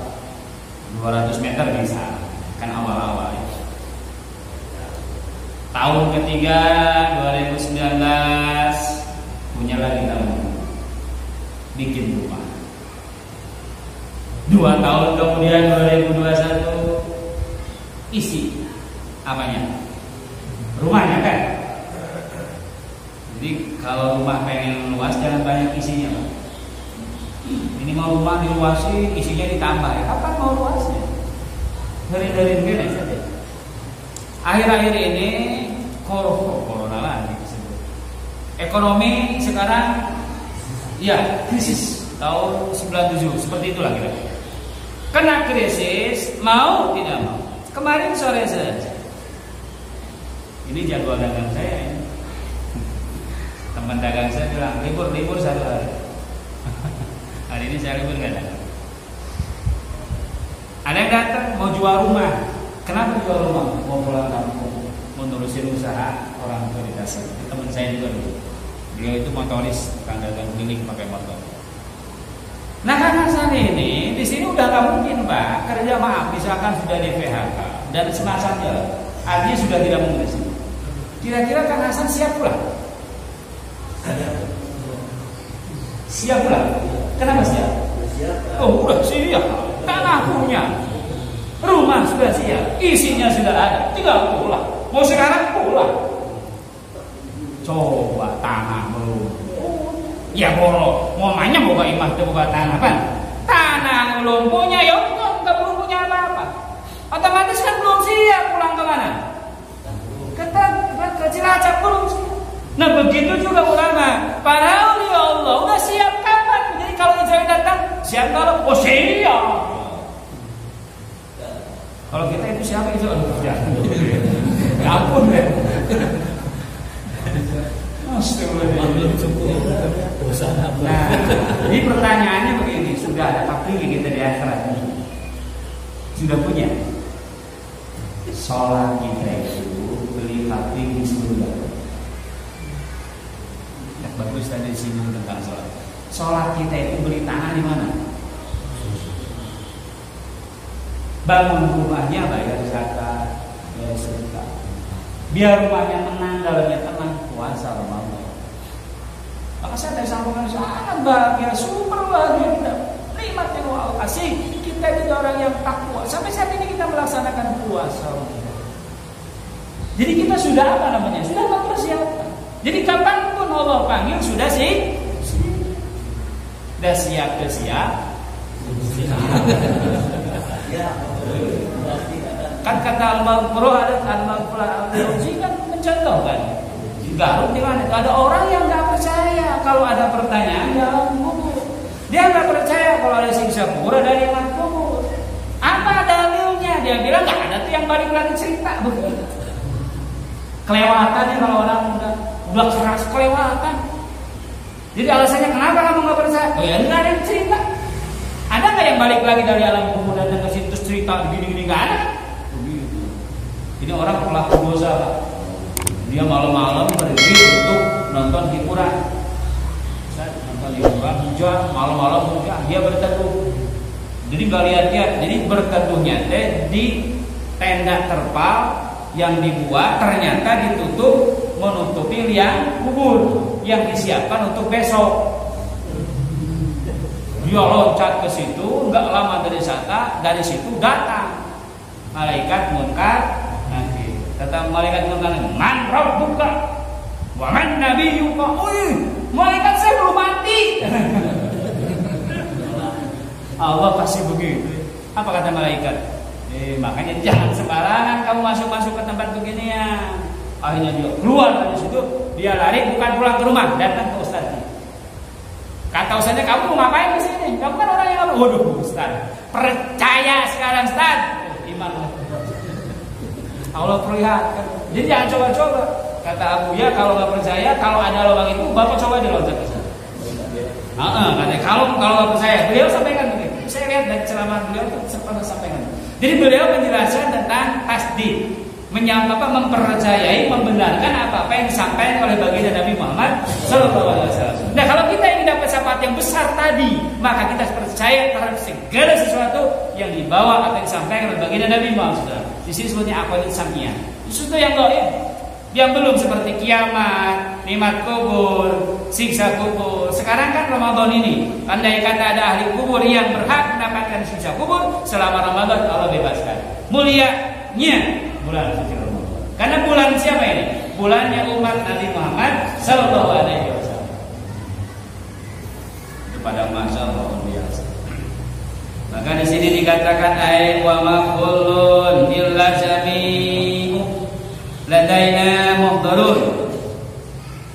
200 meter bisa. Kan awal-awal ya. Tahun ketiga 2019 punya lagi tabungan, bikin rumah. 2 tahun kemudian 2021 isi apanya? Rumahnya kan. Jadi kalau rumah pengen luas jangan banyak isinya, Pak. Ini mau rumah diluasi, isinya ditambah ya. Kapan mau luasnya? Dari begini saja. Akhir-akhir ini corona lagi. Ekonomi sekarang ya krisis tahun 97 seperti itulah kira. Kena krisis mau tidak mau. Kemarin sore saja. Ini jadwal dagang saya ini. Teman dagang saya bilang libur 1 hari. Hari ini saya libur nggak dagang. Ada yang datang mau jual rumah. Kenapa jual rumah? Mau pulang kampung, mau nurusin usaha orang tua di Tasik. Teman saya juga dulu. Beliau itu motoris, tukang dagang keliling pakai motor. Nah Kang Hasan ini di sini udah nggak mungkin Pak kerja, maaf, misalkan sudah di PHK dan semacamnya, artinya sudah tidak mungkin di sini. Kira-kira Kang Hasan siap pulang? Siap pulang? Kenapa siap? Oh udah siap, tanah punya, rumah sudah siap, isinya sudah ada, tinggal pulang. Mau sekarang pulang. Coba tanah belum. Ya boro, mau nanya boga imah itu boga tanah kan? Tanah belum punya, ya enggak belum punya apa-apa. Otomatis kan belum siap pulang ke mana? Ke Cilacap belum siap. Nah begitu juga ulama. Para aulia Allah udah siap kapan? Jadi kalau Israel datang siap kalau siap. Kalau kita itu siapa itu? Ya ampun deh. Nah, ini pertanyaannya begini, sudah ada takdir kita di akhirat ini, sudah punya sholat kita itu beli takdir di surga. Ya, bagus tadi singgung tentang sholat. Sholat kita itu beli tanah di mana? Bangun rumahnya bayar zakat, bayar sedekah. Biar rumahnya tenang, dalamnya tenang, puasa Ramadan. Maka saya dari sampaikan sangat bahagia, super bahagia kita. Nikmat yang Allah kasih. Kita jadi orang yang takwa. Sampai saat ini kita melaksanakan puasa. Jadi kita sudah apa namanya? Sudah mempersiapkan. Jadi kapanpun Allah panggil sudah sih. Sudah siap, sudah siap. Kan kata Al-Maghfurah ada Al-Maghfurah Al-Jauzi kan mencontohkan. Di Garut di mana? Ada orang yang nggak percaya kalau ada pertanyaan dalam kubur. Dia nggak percaya kalau ada siksa kubur, ada nikmat kubur. Apa dalilnya? Dia bilang nggak ada tuh yang balik lagi cerita. Kelewatannya kalau orang udah keras kelewatan. Jadi alasannya kenapa kamu nggak percaya? Oh ya nggak ada yang cerita. Ada nggak yang balik lagi dari alam kubur dan ke situ cerita begini-begini? Nggak ada. Begitu. Ini orang pelaku dosa Pak. Dia malam-malam pergi untuk nonton hiburan. Nonton hiburan, hujan, malam-malam hujan, dia berteduh. Jadi nggak lihat-lihat. Jadi berteduhnya di tenda terpal yang dibuat ternyata ditutup menutupi liang kubur yang disiapkan untuk besok. Dia loncat ke situ, nggak lama dari situ datang malaikat munkar. Kata malaikat munkar, man rabbuka wa man nabiyyuka. Malaikat saya belum mati. Allah pasti begitu. Apa kata malaikat? Makanya jangan sembarangan kamu masuk ke tempat beginian. Akhirnya dia keluar dari situ, dia lari bukan pulang ke rumah, datang ke ustaznya. Kata ustaznya, kamu mau ngapain di sini? Kamu kan orang yang apa? Waduh, ustaz, percaya sekarang ustaz. Iman Allah perlihatkan. Jadi jangan coba-coba. Kata Abu ya, kalau nggak percaya, kalau ada lubang itu, bapak coba diloncat ke sana. Katanya kalau nggak percaya, beliau sampaikan begitu. Saya lihat dari ceramah beliau itu sempat sampaikan. Jadi beliau menjelaskan tentang tasdik, mempercayai, membenarkan apa yang disampaikan oleh baginda Nabi Muhammad SAW. Nah, kalau kita ingin dapat syafaat yang besar tadi, maka kita percaya terhadap segala sesuatu yang dibawa atau disampaikan oleh baginda Nabi Muhammad SAW. Di sini sebutnya aqaidah samiyah. Sesuatu yang gaib, yang belum seperti kiamat, nikmat kubur, siksa kubur. Sekarang kan Ramadan ini, andai kata ada ahli kubur yang berhak mendapatkan siksa kubur selama Ramadan, Allah bebaskan. Mulianya bulan suci Ramadan. Karena bulan siapa ini? Bulannya umat Nabi Muhammad sallallahu alaihi wasallam. Itu pada masa luar biasa. Maka di sini dikatakan ayat wa ma kullun illa jami'u ladaina muhdarun.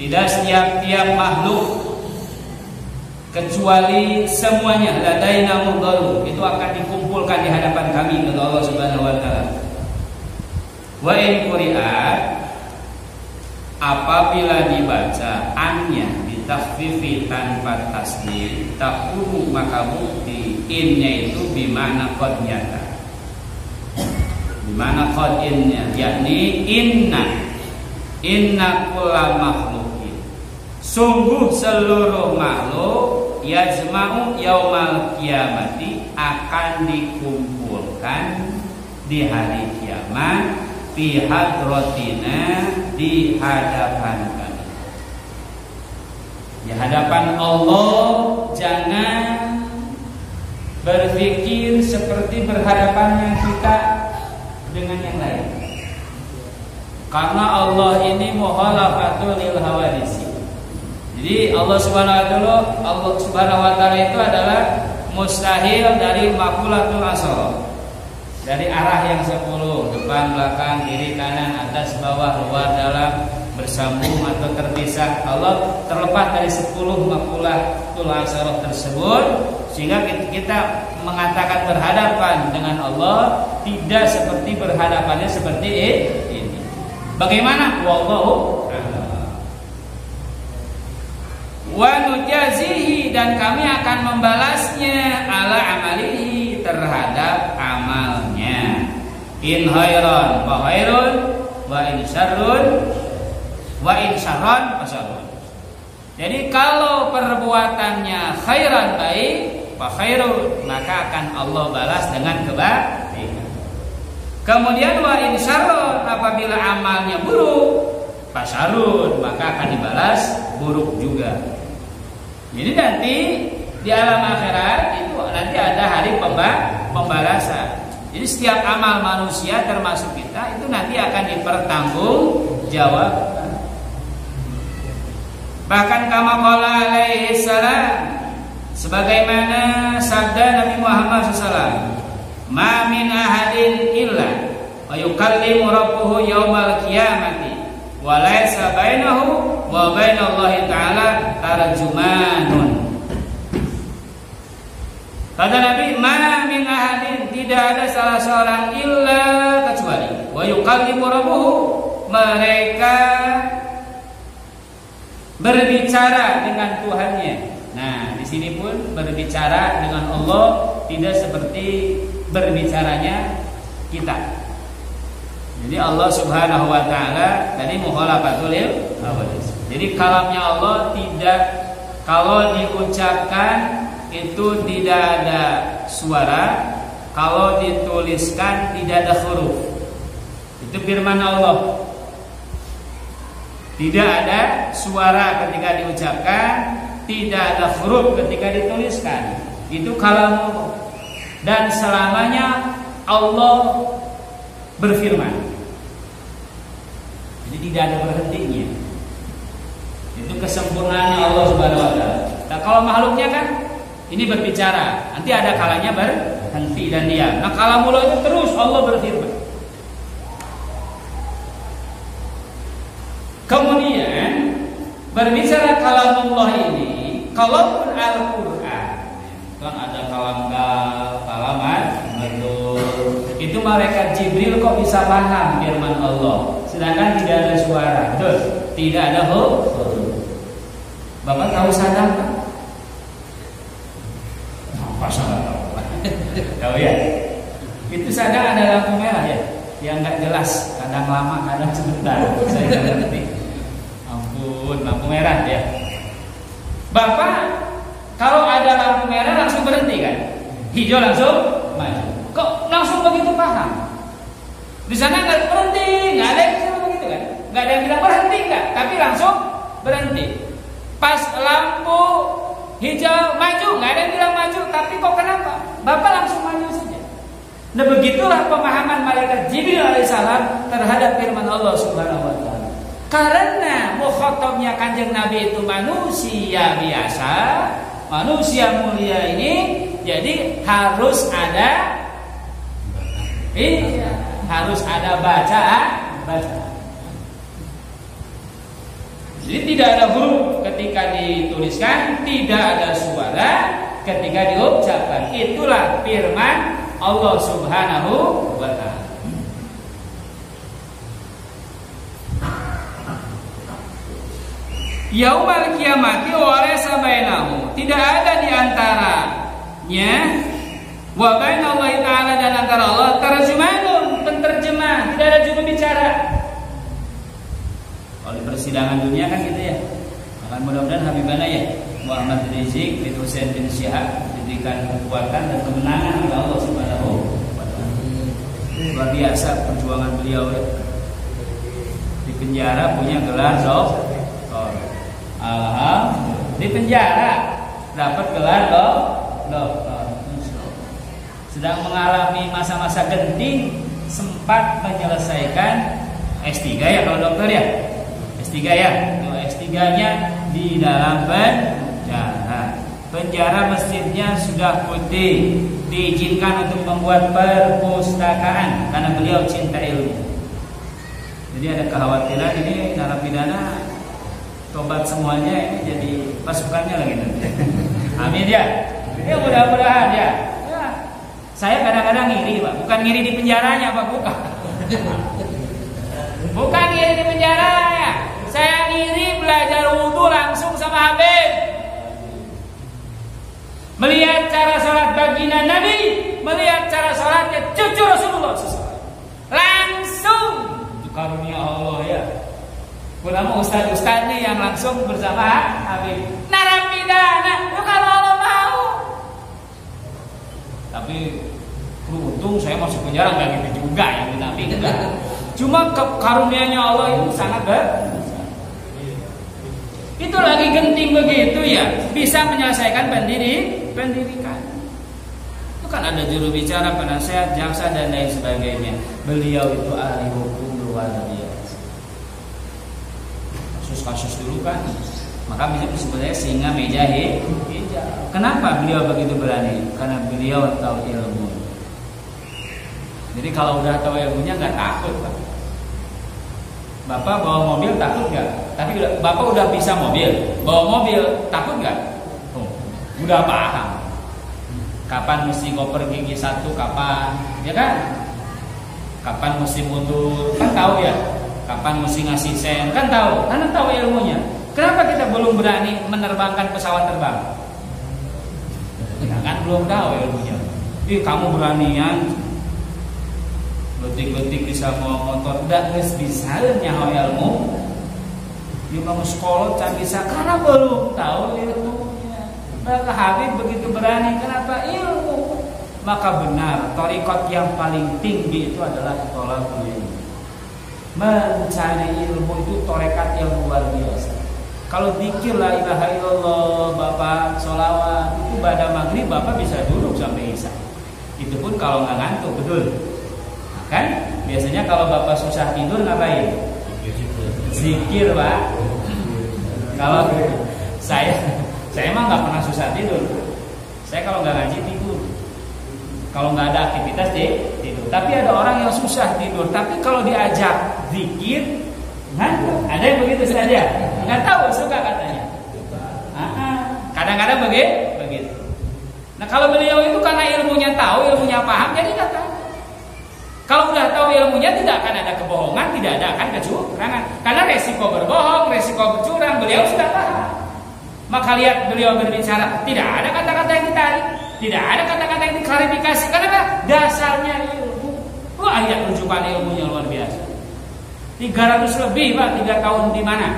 Tidak setiap makhluk kecuali semuanya ladaina muhdarun itu akan dikumpulkan di hadapan kami oleh Allah Subhanahu wa taala. Wa in quri'at, apabila dibaca annya ditakhfifi tanpa tasdid, takunu maka bukti innya itu bimana qad nyata. Bimana qad innya, yakni inna kulla makhluqin, sungguh seluruh makhluk yajma'u yaumal kiamati akan dikumpulkan di hari kiamat fi hadratina, di hadapan kami, di hadapan Allah. Jangan berpikir seperti berhadapannya kita dengan yang lain, karena Allah ini mukhalafatul lil hawadisi. Jadi Allah Subhanahu wa taala itu adalah mustahil dari makulatul asara. Dari arah yang 10, depan, belakang, kiri, kanan, atas, bawah, luar, dalam, bersambung atau terpisah. Allah terlepas dari 10 makulatul asarah tersebut, sehingga kita mengatakan berhadapan dengan Allah tidak seperti berhadapannya seperti ini. Bagaimana? Wallahu a'lam. Wa nujazihi, dan kami akan membalasnya ala amalihi, terhadap amalnya. In khairan wa khairun, wa in syarrun wa in syarran fa syarrun. Jadi kalau perbuatannya khairan baik, fa khairun, maka akan Allah balas dengan kebaikan. Kemudian wa in syarrun, apabila amalnya buruk, fa syarrun, maka akan dibalas buruk juga. Jadi nanti di alam akhirat itu nanti ada hari pembalasan. Jadi setiap amal manusia termasuk kita itu nanti akan dipertanggungjawabkan. Bahkan kama qala alaihi salam, sebagaimana sabda Nabi Muhammad SAW, ma min ahadin illa wa yukallimu rabbuhu yaumal qiyamati wa laisa bainahu wa bainallahi ta'ala tarjumanun. Kata Nabi, ma min ahadin, tidak ada salah seorang illa kecuali wa yukallimu rabbuhu, mereka berbicara dengan Tuhannya. Nah, di sini pun berbicara dengan Allah tidak seperti berbicaranya kita. Jadi Allah Subhanahu wa taala tadi mukhalafatul hawadis. Jadi kalamnya Allah tidak, kalau diucapkan itu tidak ada suara, kalau dituliskan tidak ada huruf. Itu firman Allah. Tidak ada suara ketika diucapkan, tidak ada huruf ketika dituliskan. Itu kalam Allah. Dan selamanya Allah berfirman. Jadi tidak ada berhentinya. Itu kesempurnaannya Allah Subhanahu wa taala. Nah, kalau makhluknya kan ini berbicara, nanti ada kalanya berhenti dan diam. Nah, kalamullah itu terus Allah berfirman. Kemudian berbicara kalamullah ini, kalaupun Al-Quran kan ada kalamat betul, itu malaikat Jibril kok bisa paham firman Allah, sedangkan tidak ada suara, betul? Tidak ada huruf. Bapak tahu sadang kan? Masa nggak tahu? Tahu ya? Itu sadang ada lampu merah ya, yang nggak jelas, kadang lama, kadang sebentar. Saya nggak ngerti. Ampun, lampu merah ya. Bapak kalau ada lampu merah langsung berhenti kan? Hijau langsung maju. Kok langsung begitu paham? Di sana nggak berhenti, nggak ada yang bilang begitu kan? Nggak ada yang bilang berhenti nggak, tapi langsung berhenti. Pas lampu hijau maju, nggak ada yang bilang maju, tapi kok kenapa? Bapak langsung maju saja. Nah, begitulah pemahaman malaikat Jibril alaihissalam terhadap firman Allah Subhanahu wa taala. Karena mukhatabnya Kanjeng Nabi itu manusia biasa, manusia mulia ini, jadi harus ada harus ada bacaan. Jadi tidak ada huruf ketika dituliskan, tidak ada suara ketika diucapkan. Itulah firman Allah Subhanahu wa taala. Yaumal kiamati wa laysa bainahu, tidak ada di antaranya wa bainallahi ta'ala dan antara Allah tarjumanun, penterjemah, tidak ada juru bicara. Kalau di persidangan dunia kan gitu ya. Akan mudah-mudahan Habibana ya Muhammad Rizik bin Husain bin Syihab diberikan kekuatan dan kemenangan oleh Allah Subhanahu wa taala. Luar biasa perjuangan beliau ya. Di penjara punya gelar doktor. Di penjara dapat gelar doktor. Sedang mengalami masa-masa genting, sempat menyelesaikan S3 ya kalau dokter ya. S3 ya. S3-nya di dalam penjara. Penjara masjidnya sudah putih, diizinkan untuk membuat perpustakaan karena beliau cinta ilmu. Jadi ada kekhawatiran ini narapidana tobat semuanya ini jadi pasukannya lagi nanti. Amin ya. Ya mudah-mudahan ya. Ya. Saya kadang-kadang ngiri Pak, bukan ngiri di penjaranya Pak, bukan. Bukan ngiri di penjaranya. Saya ngiri belajar wudhu langsung sama Habib. Melihat cara sholat baginda Nabi, melihat cara sholatnya cucu Rasulullah SAW. Langsung karunia Allah ya. Ulama ustaz-ustaz nih yang langsung bersama Habib. Narapidana, kalau Allah mau. Tapi beruntung saya masuk penjara nggak gitu juga ya, tapi enggak. Cuma karunia-Nya Allah itu sangat besar. Itu lagi genting begitu ya, bisa menyelesaikan pendidikan. Itu kan ada juru bicara, penasehat, jaksa dan lain sebagainya. Beliau itu ahli hukum luar biasa. Kasus dulu kan, maka bisa sebenarnya singa meja hijau. Kenapa beliau begitu berani? Karena beliau tahu ilmu. Jadi kalau udah tahu ilmunya nggak takut Pak. Bapak bawa mobil takut nggak? Tapi Bapak udah bisa bawa mobil takut nggak? Oh, udah paham. Kapan mesti koper gigi satu, kapan, ya kan? Kapan mesti mundur, kan tahu ya? Kapan mesti ngasih sen, kan tahu, karena tahu ilmunya. Kenapa kita belum berani menerbangkan pesawat terbang? Kan belum tahu ilmunya. Kamu beranian letik-letik bisa bawa motor, udah bisa nyaho ilmu. Kamu sekolah can bisa karena belum tahu ilmunya. Maka Habib begitu berani, kenapa ilmu? Maka benar, thariqat yang paling tinggi itu adalah thalabul ilmi. Mencari ilmu itu tarekat yang luar biasa. Kalau zikir la ilaha illallah, Bapak sholawat itu pada maghrib Bapak bisa duduk sampai isya. Itu pun kalau nggak ngantuk, betul. Nah, kan biasanya kalau Bapak susah tidur ngapain? Zikir Pak. Kalau saya emang nggak pernah susah tidur. Saya kalau nggak ngaji tidur. Kalau nggak ada aktivitas tidur. Tapi ada orang yang susah tidur. Tapi kalau diajak zikir, ada yang begitu saja. Nggak tahu suka katanya. Kadang-kadang begitu. Nah kalau beliau itu karena ilmunya tahu, ilmunya paham, jadi nggak tahu. Kalau udah tahu ilmunya tidak akan ada kebohongan, tidak ada akan kecurangan. Karena resiko berbohong, resiko bercurang, beliau sudah paham. Maka lihat beliau berbicara, tidak ada kata-kata yang ditarik, tidak ada kata-kata yang diklarifikasi. Karena dasarnya ilmu. Ayat rujukan ilmunya luar biasa. 300 lebih Pak, 3 tahun di mana?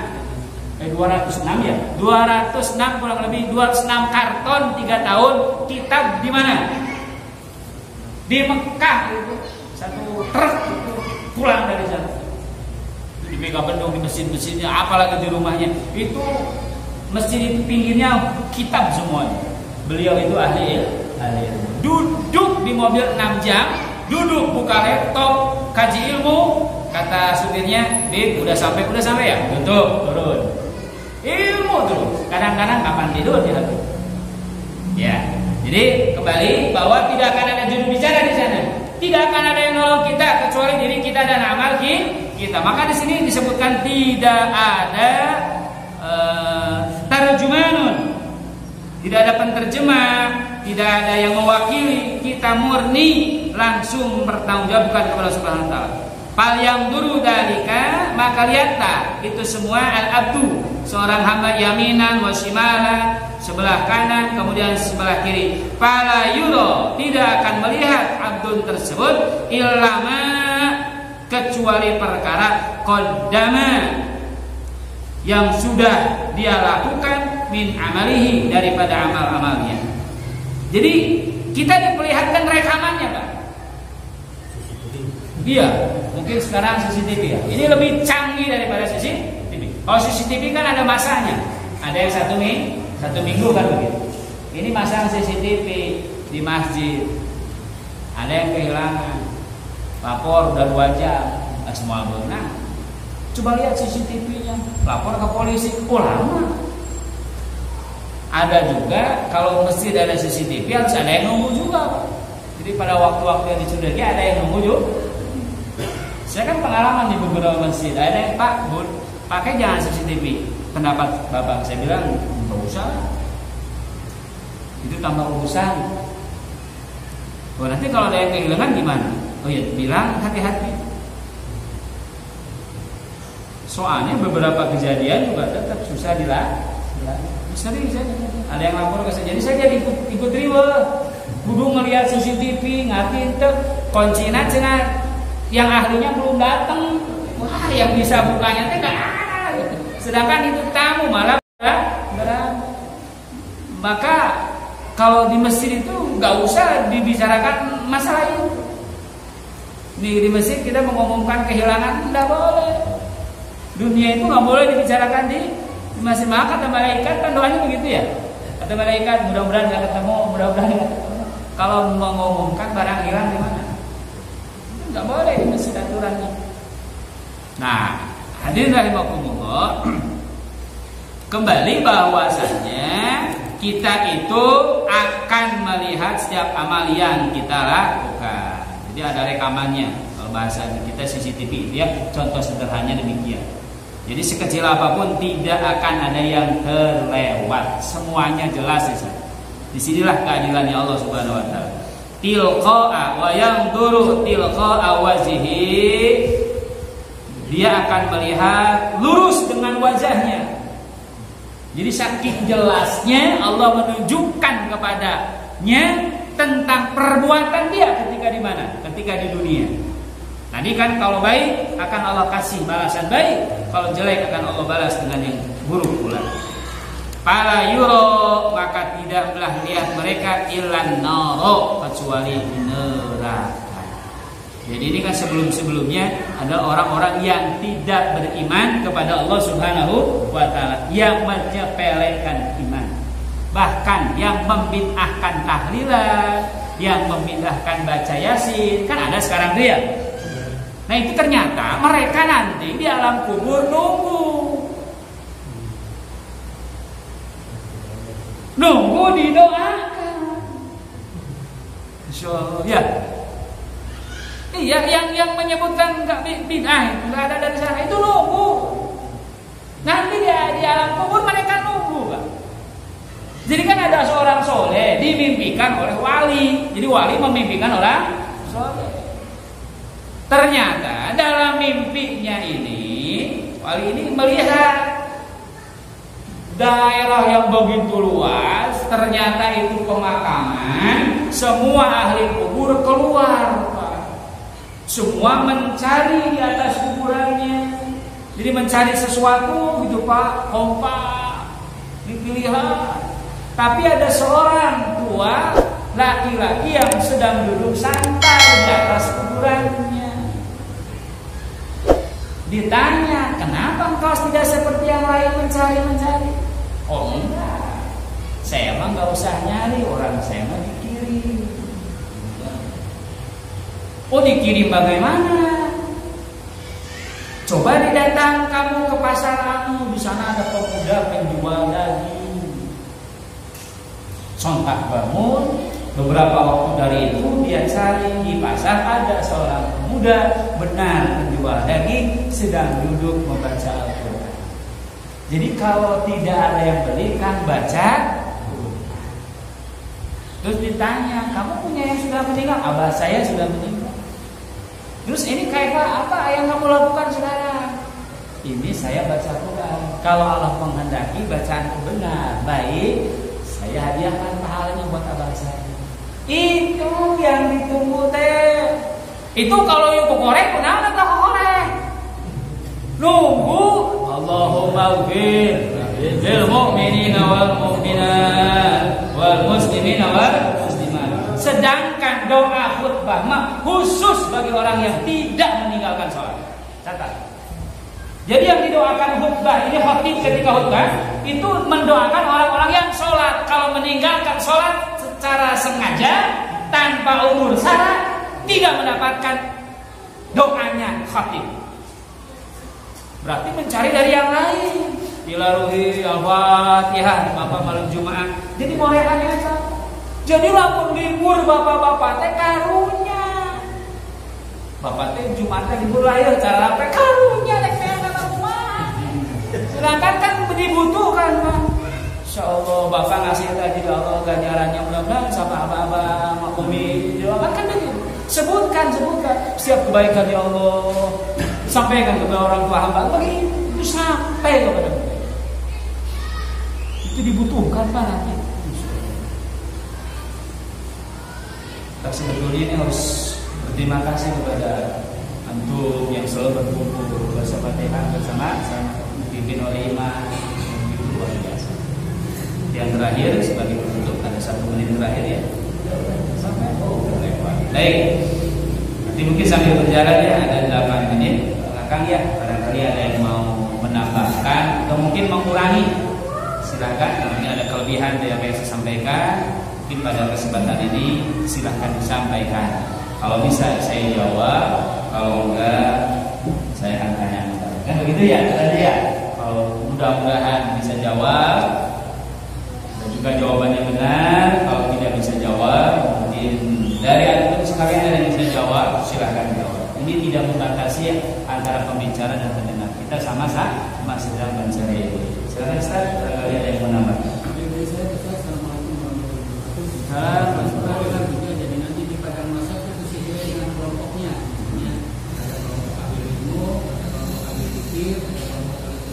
206 ya. 206 kurang lebih 206 karton 3 tahun kitab di mana? Di Mekah itu. Satu truk itu pulang dari sana. Di Megabendung, di mesin-mesinnya, apalagi di rumahnya. Itu masjid itu pinggirnya kitab semuanya. Beliau itu ahli. Duduk di mobil 6 jam, duduk buka laptop, kaji ilmu. Kata supirnya, "Bib, udah sampai ya?" Tutup, turun. Ilmu terus. Kadang-kadang kapan tidur dia tuh. Ya. Jadi kembali bahwa tidak akan ada juru bicara di sana. Tidak akan ada yang nolong kita kecuali diri kita dan amal kita. Maka di sini disebutkan tidak ada tarjumanun. Tidak ada penterjemah, tidak ada yang mewakili. Kita murni langsung bertanggungjawabkan kepada Subhanahu wa taala. Fal yang duru dalika, maka lihatlah itu semua al-abdu, seorang hamba yaminan wa shimalan, sebelah kanan kemudian sebelah kiri. Fala yuro, tidak akan melihat abdun tersebut illama, kecuali perkara qaddama, yang sudah dia lakukan min amalihi, daripada amal-amalnya. Jadi kita diperlihatkan rekamannya Pak. Iya, mungkin sekarang CCTV ya. Ini lebih canggih daripada CCTV. Kalau CCTV kan ada masanya. Ada yang satu minggu kan begitu. Ini masang CCTV di masjid. Ada yang kehilangan, lapor udah 2 jam, nggak semua benar. Coba lihat CCTV-nya, lapor ke polisi, lama. Ada juga kalau masjid ada CCTV harus ada yang nunggu juga. Jadi pada waktu-waktu yang disudahki ada yang nunggu juga. Saya kan pengalaman di beberapa masjid, ada yang Pak, pakai jangan CCTV. Pendapat Bapak, saya bilang nggak usah. Itu tambah urusan. Oh nanti kalau ada yang kehilangan gimana? Oh ya bilang hati-hati. Soalnya beberapa kejadian juga tetap susah dilakukan. Sering saya ada yang lapor ke saya, jadi saya jadi ikut ribet. Kudu ngelihat CCTV, ngerti itu kuncinya cenah. Yang ahlinya belum datang, wah yang bisa bukanya teh nggak ada. Sedangkan itu tamu malah berat. Maka kalau di masjid itu nggak usah dibicarakan masalah itu. Di masjid kita mengumumkan kehilangan nggak boleh. Dunia itu nggak boleh dibicarakan di masjid. Maka kata malaikat kan doanya begitu ya. Kata malaikat mudah-mudahan nggak ketemu, mudah-mudahan nggak ketemu. Kalau mengumumkan barang hilang di mana? Nggak boleh di masjid aturannya. Nah, hadirin rahimakumullah, kembali bahwasannya kita itu akan melihat setiap amal yang kita lakukan. Jadi ada rekamannya. Kalau bahasa kita CCTV itu ya, contoh sederhananya demikian. Jadi sekecil apapun tidak akan ada yang terlewat. Semuanya jelas ya. Disinilah keadilannya Allah Subhanahu wa taala. Tilqa'a wa yanzuru tilqa'a wajhihi, dia akan melihat lurus dengan wajahnya. Jadi saking jelasnya Allah menunjukkan kepadanya tentang perbuatan dia ketika di mana? Ketika di dunia. Tadi kan kalau baik akan Allah kasih balasan baik, kalau jelek akan Allah balas dengan yang buruk pula. Fala yuro, maka tidaklah lihat mereka ilan naro, kecuali neraka. Jadi ini kan sebelum-sebelumnya ada orang-orang yang tidak beriman kepada Allah Subhanahu wa taala, yang menyepelekan iman, bahkan yang membid'ahkan tahlilan, yang membid'ahkan baca Yasin. Kan ada sekarang dia. Nah itu ternyata mereka nanti di alam kubur nunggu didoakan. Masya Allah. Ya. Iya, yang menyebutkan enggak bid'ah itu enggak ada dari sana. Itu nunggu. Nanti di alam kubur mereka nunggu, Pak. Jadi kan ada seorang soleh dimimpikan oleh wali. Jadi wali memimpikan orang soleh. Ternyata dalam mimpinya ini wali ini melihat daerah yang begitu luas. Ternyata itu pemakaman. Semua ahli kubur keluar, Pak. Semua mencari di atas kuburannya. Jadi mencari sesuatu gitu, Pak. Kompak dilihat. Tapi ada seorang tua laki-laki yang sedang duduk santai di atas kuburannya. Ditanya, kenapa engkau tidak seperti yang lain mencari? Oh enggak, saya emang gak usah nyari, orang saya mah dikirim. Oh dikirim bagaimana? Coba didatang kamu ke pasar kamu, di sana ada pemuda penjual daging. Sontak bangun, beberapa waktu dari itu dia cari di pasar ada seorang pemuda benar penjual daging sedang duduk membaca Al-Quran. Jadi kalau tidak ada yang beli kan baca. Terus ditanya, kamu punya yang sudah meninggal? Abah saya sudah meninggal. Terus ini kayak apa yang kamu lakukan sekarang? Ini saya baca Quran. Kalau Allah menghendaki bacaanku benar, baik, saya hadiahkan pahalanya buat abah saya. Itu yang ditunggu teh. Itu kalau yang korek, kenapa tak korek? Nunggu Allahumma ghfir lil mu'minina wal mu'minat wal muslimina wal muslimat. Sedangkan doa khutbah mah khusus bagi orang yang tidak meninggalkan sholat. Catat. Jadi yang didoakan khutbah ini khatib ketika khutbah itu mendoakan orang-orang yang sholat. Kalau meninggalkan sholat secara sengaja tanpa udzur syara tidak mendapatkan doanya khatib. Berarti mencari dari yang lain. Dilaruhi Al-Fatihah apa malam Jumat. Jadi morehannya apa? Jadi lamun libur bapak-bapak teh karunya. Bapak teh Jumat teh libur lahir cara apa karunya teh kata rumah. Sedangkan kan dibutuhkan, Pak. Insyaallah Bapak ngasih tadi Allah ganjarannya mudah-mudahan sama abah-abah makumi doakan kan begitu. Sebutkan setiap kebaikan ya Allah. Sampaikan kepada orang tua hamba begitu sampai kepada mereka. Itu dibutuhkan Pak nanti. Kita sebetulnya ini harus berterima kasih kepada antum yang selalu berkumpul bersama-sama dipimpin oleh imam. Itu luar biasa. Yang terakhir sebagai penutup ada 1 menit terakhir ya. Sampai lewat. Baik. Nanti mungkin sambil berjalan ya ada 8 menit. Belakang ya, barangkali ada yang mau menambahkan atau mungkin mengurangi. Silakan, kalau ada kelebihan dari apa yang saya sampaikan, mungkin pada kesempatan ini silakan disampaikan. Kalau bisa saya jawab, kalau enggak saya akan tanya. Kan begitu ya, tadi ya. Kalau mudah-mudahan bisa jawab dan juga jawabannya benar. Kalau tidak bisa jawab, mungkin dari antum sekalian ada yang bisa jawab, silakan jawab. Ini tidak membatasi antara pembicara dan pendengar. Kita sama-sama sedang mencari ini. Silakan Ustaz, ada yang mau menambah. Jadi nanti di padang masa itu sesuai dengan kelompoknya. Ada kelompok ahli ilmu, ada kelompok ahli fikih, ada kelompok ahli.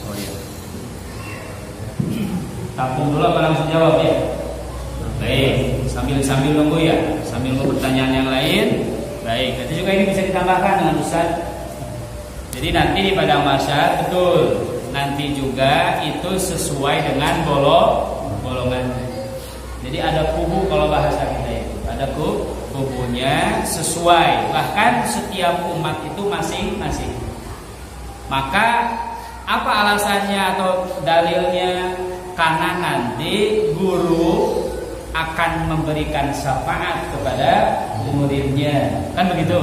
Oh iya. Tampung dulu apa langsung jawab ya? Baik, sambil nunggu ya, sambil nunggu pertanyaan yang lain. Baik, nanti juga ini bisa ditambahkan dengan Ustaz. Jadi nanti di padang mahsyar betul, nanti juga itu sesuai dengan golongan. Jadi ada kubu kalau bahasa kita itu, ada kubunya sesuai. Bahkan setiap umat itu masing-masing. Maka apa alasannya atau dalilnya? Karena nanti guru akan memberikan syafaat kepada muridnya, kan begitu?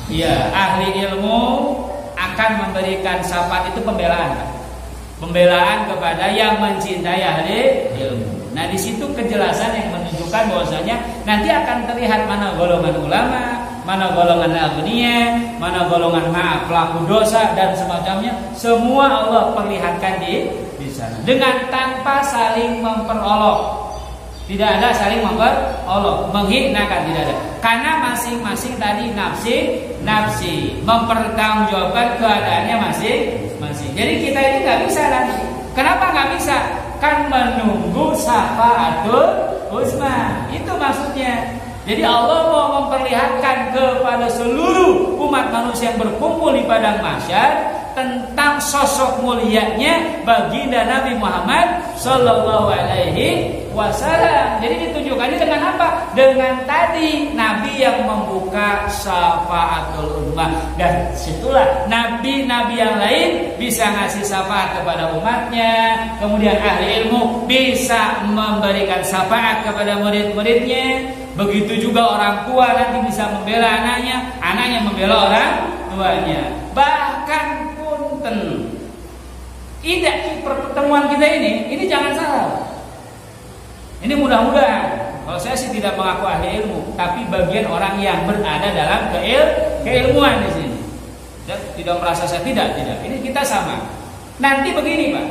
Iya, ahli ilmu akan memberikan syafaat itu pembelaan kepada yang mencintai ahli ilmu. Nah, di situ kejelasan yang menunjukkan bahwasanya nanti akan terlihat mana golongan ulama, mana golongan agniya, mana golongan pelaku dosa dan semacamnya. Semua Allah perlihatkan di sana dengan tanpa saling memperolok. Tidak ada saling memperolok, menghinakan, tidak ada. Karena masing-masing tadi nafsi mempertanggungjawabkan keadaannya masing-masing. Jadi kita ini nggak bisa lagi. Kenapa nggak bisa? Kan menunggu syafaatul uzma. Itu maksudnya. Jadi Allah mau memperlihatkan kepada seluruh umat manusia yang berkumpul di padang mahsyar tentang sosok mulianya baginda Nabi Muhammad sallallahu alaihi wasallam. Jadi ditunjukkannya dengan apa? Dengan tadi Nabi yang membuka syafaatul ummah. Dan situlah nabi-nabi yang lain bisa ngasih syafaat kepada umatnya. Kemudian ahli ilmu bisa memberikan syafaat kepada murid-muridnya. Begitu juga orang tua nanti bisa membela anaknya, anaknya membela orang tuanya. Bahkan punten, pertemuan kita ini jangan salah. Ini mudah-mudahan, kalau saya sih tidak mengaku ahli ilmu, tapi bagian orang yang berada dalam keilmuan di sini. Tidak merasa saya tidak. Ini kita sama. Nanti begini Pak,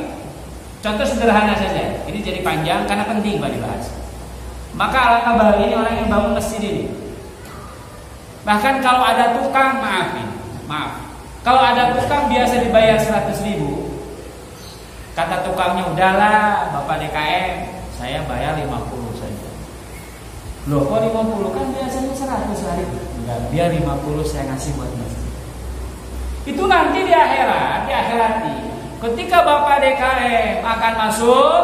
contoh sederhana saja. Ini jadi panjang karena penting Pak dibahas. Maka alangkah bahagianya orang yang bangun masjid ini. Bahkan kalau ada tukang, maaf. Kalau ada tukang biasa dibayar 100.000. Kata tukangnya, udahlah Bapak DKM, saya bayar 50 saja. Loh kok 50? Kan biasanya 100 hari. Enggak, biar 50 saya ngasih buat masjid. Itu nanti di akhirat ketika Bapak DKM akan masuk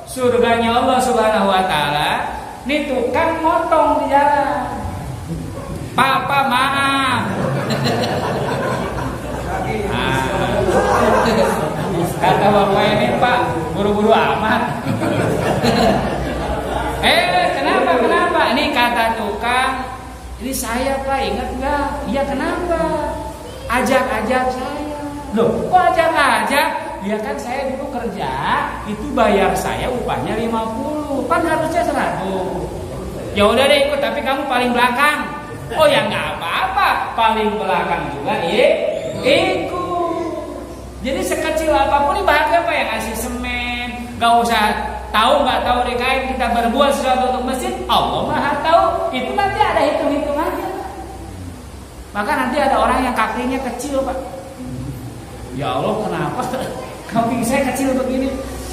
surganya Allah Subhanahu wa taala, nih tukang motong di jalan. Papa maaf. Kata bapak ini, Pak, buru-buru amat. Kenapa? Ini kata tukang, ini saya Pak, ingat nggak? Iya kenapa? Ajak saya. Loh, kok ajak? Ya kan saya dulu kerja, itu bayar saya upahnya 50, kan harusnya 100. Ya udah deh ikut, tapi kamu paling belakang. Oh ya nggak apa-apa, paling belakang juga ikut. Jadi sekecil apapun ini bahagia Pak yang ngasih semen, nggak usah nggak tahu DKM kita berbuat sesuatu untuk masjid, Allah Maha tahu. Itu nanti ada hitung-hitungannya. Maka nanti ada orang yang kakinya kecil Pak. Ya Allah kenapa? Kaki saya kecil begini,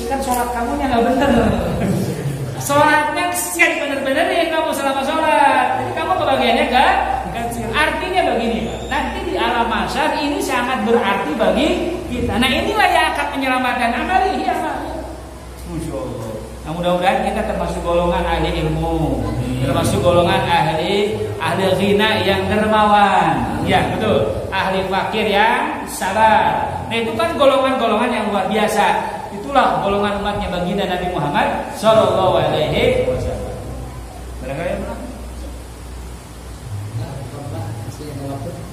kan sholat kamunya nggak bener. Sholatnya kan bener-bener ya kamu selama sholat. Jadi kamu kebagiannya kecil. Artinya begini Pak, nanti di alam mahsyar ini sangat berarti bagi kita. Nah inilah yang akan menyelamatkan amali ya Pak. Masya Allah. Nah mudah-mudahan kita termasuk golongan ahli ilmu, termasuk golongan ahli ghina yang dermawan. Ya betul. Ahli fakir yang sabar. Nah itu kan golongan-golongan yang luar biasa. Itulah golongan umatnya baginda Nabi Muhammad sallallahu alaihi wasallam. Barangkali ya.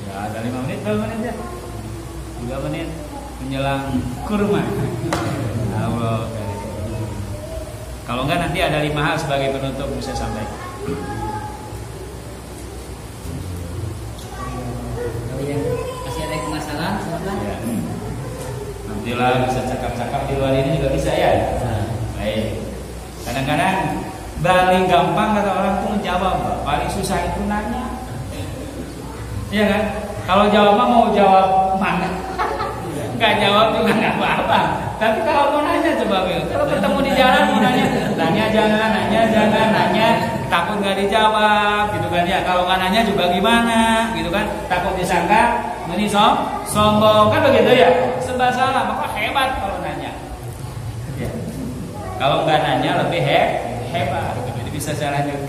Ya ada 5 menit, 2 menit ya. 3 menit menjelang kurma. Allah. Kalau enggak nanti ada 5 hal sebagai penutup bisa sampaikan. Masih ada kemasalah, silakan. Ya. Nantilah bisa cakap-cakap di luar ini juga bisa ya. Baik. Kadang-kadang paling gampang kata orang tuh menjawab, paling susah itu nanya. Iya kan? Kalau jawab mau jawab mana? Enggak jawab juga enggak apa-apa. Tapi kalau mau nanya coba Bil. Kalau ketemu di jalan mau nanya jangan, takut nggak dijawab, gitu kan ya. Kalau nggak nanya juga gimana, gitu kan? Takut disangka ini sombong kan begitu ya. Serba salah, maka hebat kalau nanya. Ya. Kalau nggak nanya lebih hebat. Jadi bisa saya lanjut.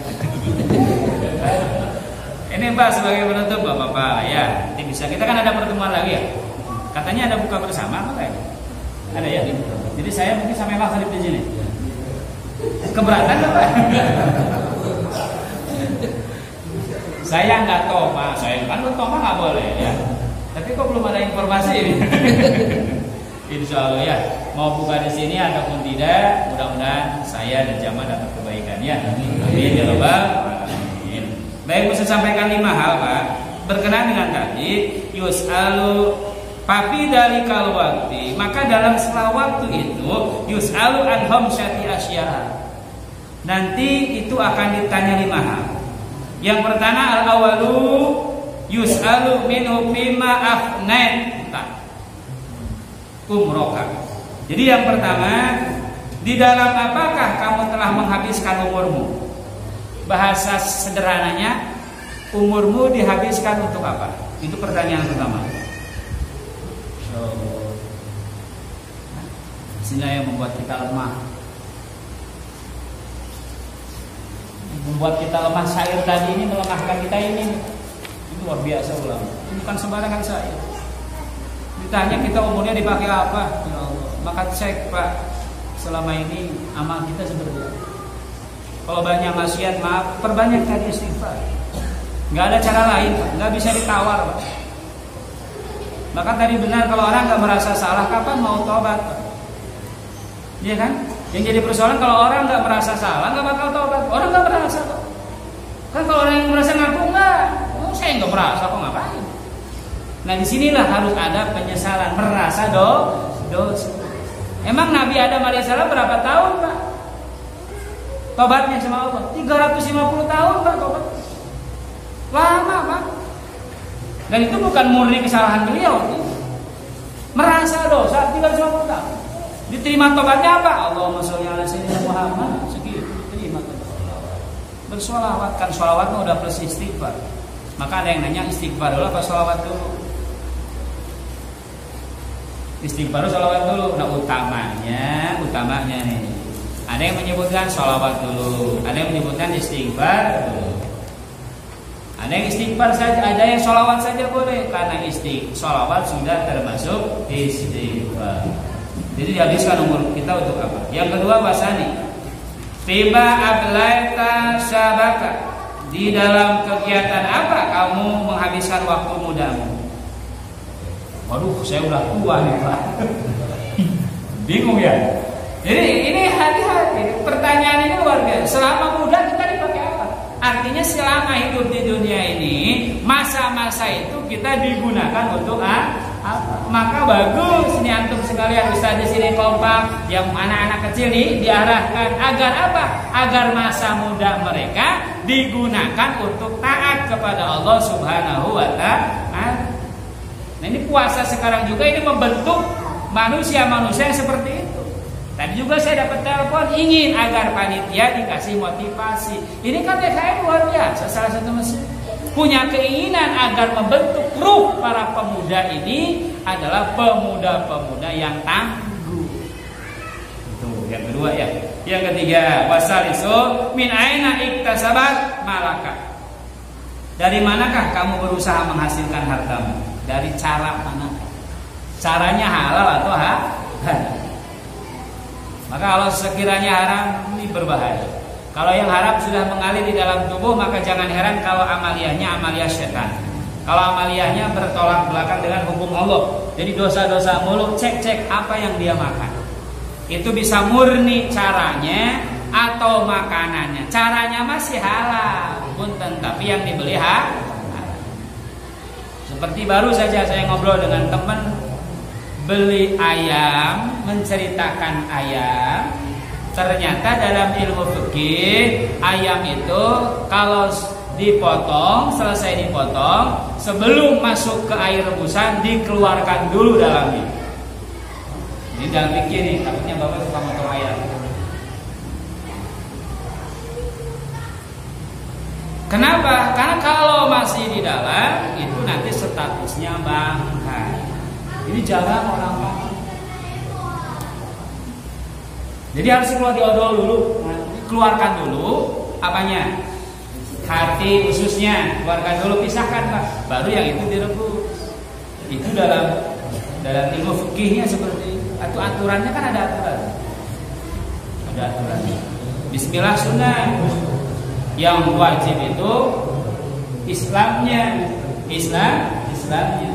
Ini Pak sebagai penutup Bapak ya. Nanti bisa kita kan ada pertemuan lagi ya. Katanya ada buka bersama apa ya? Ada ya. Jadi saya mungkin sampai maghrib di sini. Keberatan Bapak? Saya nggak toma, saya kan toma nggak boleh ya. Tapi kok belum ada informasi ini? Insya Allah ya. mau buka di sini ataupun tidak, mudah-mudahan saya dan jamaah dapat kebaikan ya. Amin ya rabbal alamin. Baik, saya sampaikan 5 hal Pak. Berkenaan dengan tadi yus'alu papi dari kal waktu, maka dalam setelah waktu itu yus'alu an khamsati asya. Nanti itu akan ditanya 5 hal. Yang pertama al-awalu yus'alu minhu bima afnaita umroka. Jadi yang pertama, di dalam apakah kamu telah menghabiskan umurmu? Bahasa sederhananya, umurmu dihabiskan untuk apa? Itu pertanyaan pertama. Sini yang membuat kita lemah. Membuat kita lemah syair tadi ini melemahkan kita ini. Itu luar biasa ulama. Bukan sembarangan syair. Ditanya kita umurnya dipakai apa? Ya Allah. Maka cek Pak, selama ini amal kita seperti apa? Kalau banyak maksiat, maaf, perbanyak tadi istighfar. Nggak ada cara lain, Pak. Nggak bisa ditawar, Pak. Maka tadi benar, kalau orang nggak merasa salah, kapan mau tobat, Pak? Iya kan? Yang jadi persoalan kalau orang nggak merasa salah, nggak bakal tobat. Orang nggak merasa, Pak. Kan kalau orang yang merasa ngaku nggak, saya nggak merasa, kok ngapain? Nah disinilah harus ada penyesalan, merasa dosa. Emang Nabi Adam alaihissalam berapa tahun Pak tobatnya sama Allah? 350 tahun Pak tobat. Lama Pak. Dan itu bukan murni kesalahan beliau, merasa dosa 350 tahun. Diterima tobatnya apa? Allahumma sholli ala sayyidina Muhammad. Segitu terima tobat. Bersolawat, kan solawatnya udah plus istighfar. Maka ada yang nanya istighfar dulu apa solawat dulu? Istighfar sholawat dulu. Nah utamanya nih. Ada yang menyebutkan sholawat dulu, ada yang menyebutkan istighfar dulu. Ada yang istighfar saja, ada yang sholawat saja boleh, karena sholawat sudah termasuk istighfar. Jadi dihabiskan umur kita untuk apa? Yang kedua bahasani tiba ablaita syabaka. Di dalam kegiatan apa kamu menghabiskan waktu mudamu? Waduh, saya udah tua nih Pak. Bingung ya. Jadi ini hati-hati. Pertanyaan ini luar biasa. Selama muda kita dipakai apa? Artinya selama hidup di dunia ini, masa-masa itu kita digunakan untuk apa? Maka bagus ini antum sekalian, ustaz di sini kompak, yang anak-anak kecil nih diarahkan agar apa? Agar masa muda mereka digunakan untuk taat kepada Allah Subhanahu wa ta'ala. Nah ini puasa sekarang juga ini membentuk manusia-manusia yang seperti itu. Tadi juga saya dapat telepon ingin agar panitia dikasih motivasi. Ini kan DKM luar biasa, salah satu masjid punya keinginan agar membentuk ruh para pemuda ini adalah pemuda-pemuda yang tangguh. Itu yang kedua ya. Yang ketiga, wasalisu min aina iktasabat malaka. Dari manakah kamu berusaha menghasilkan hartamu? Dari cara mana? Caranya halal atau haram? Maka kalau sekiranya haram ini berbahaya. Kalau yang haram sudah mengalir di dalam tubuh, maka jangan heran kalau amaliyahnya amaliyah setan. Kalau amaliyahnya bertolak belakang dengan hukum Allah. Jadi dosa-dosa mulu, cek apa yang dia makan. Itu bisa murni caranya atau makanannya. Caranya masih halal, punten, tapi yang dibeli halal. Seperti baru saja saya ngobrol dengan teman beli ayam, menceritakan ayam. Ternyata dalam ilmu fikih ayam itu kalau dipotong, selesai dipotong, sebelum masuk ke air rebusan dikeluarkan dulu dalamnya. Ini dalam fikih nih, takutnya Bapak suka motong ayam. Kenapa? Karena kalau masih di dalam itu nanti statusnya bangkai. Ini jaga orang pakai. Jadi harus keluar diodol dulu. Keluarkan dulu apanya? Hati ususnya, keluarkan dulu, pisahkan Pak. Baru yang itu direbus. Itu dalam ilmu fikihnya seperti itu. Atau aturannya kan ada aturan. Ada aturannya. Bismillah sunnah. Yang wajib itu Islamnya. Islamnya.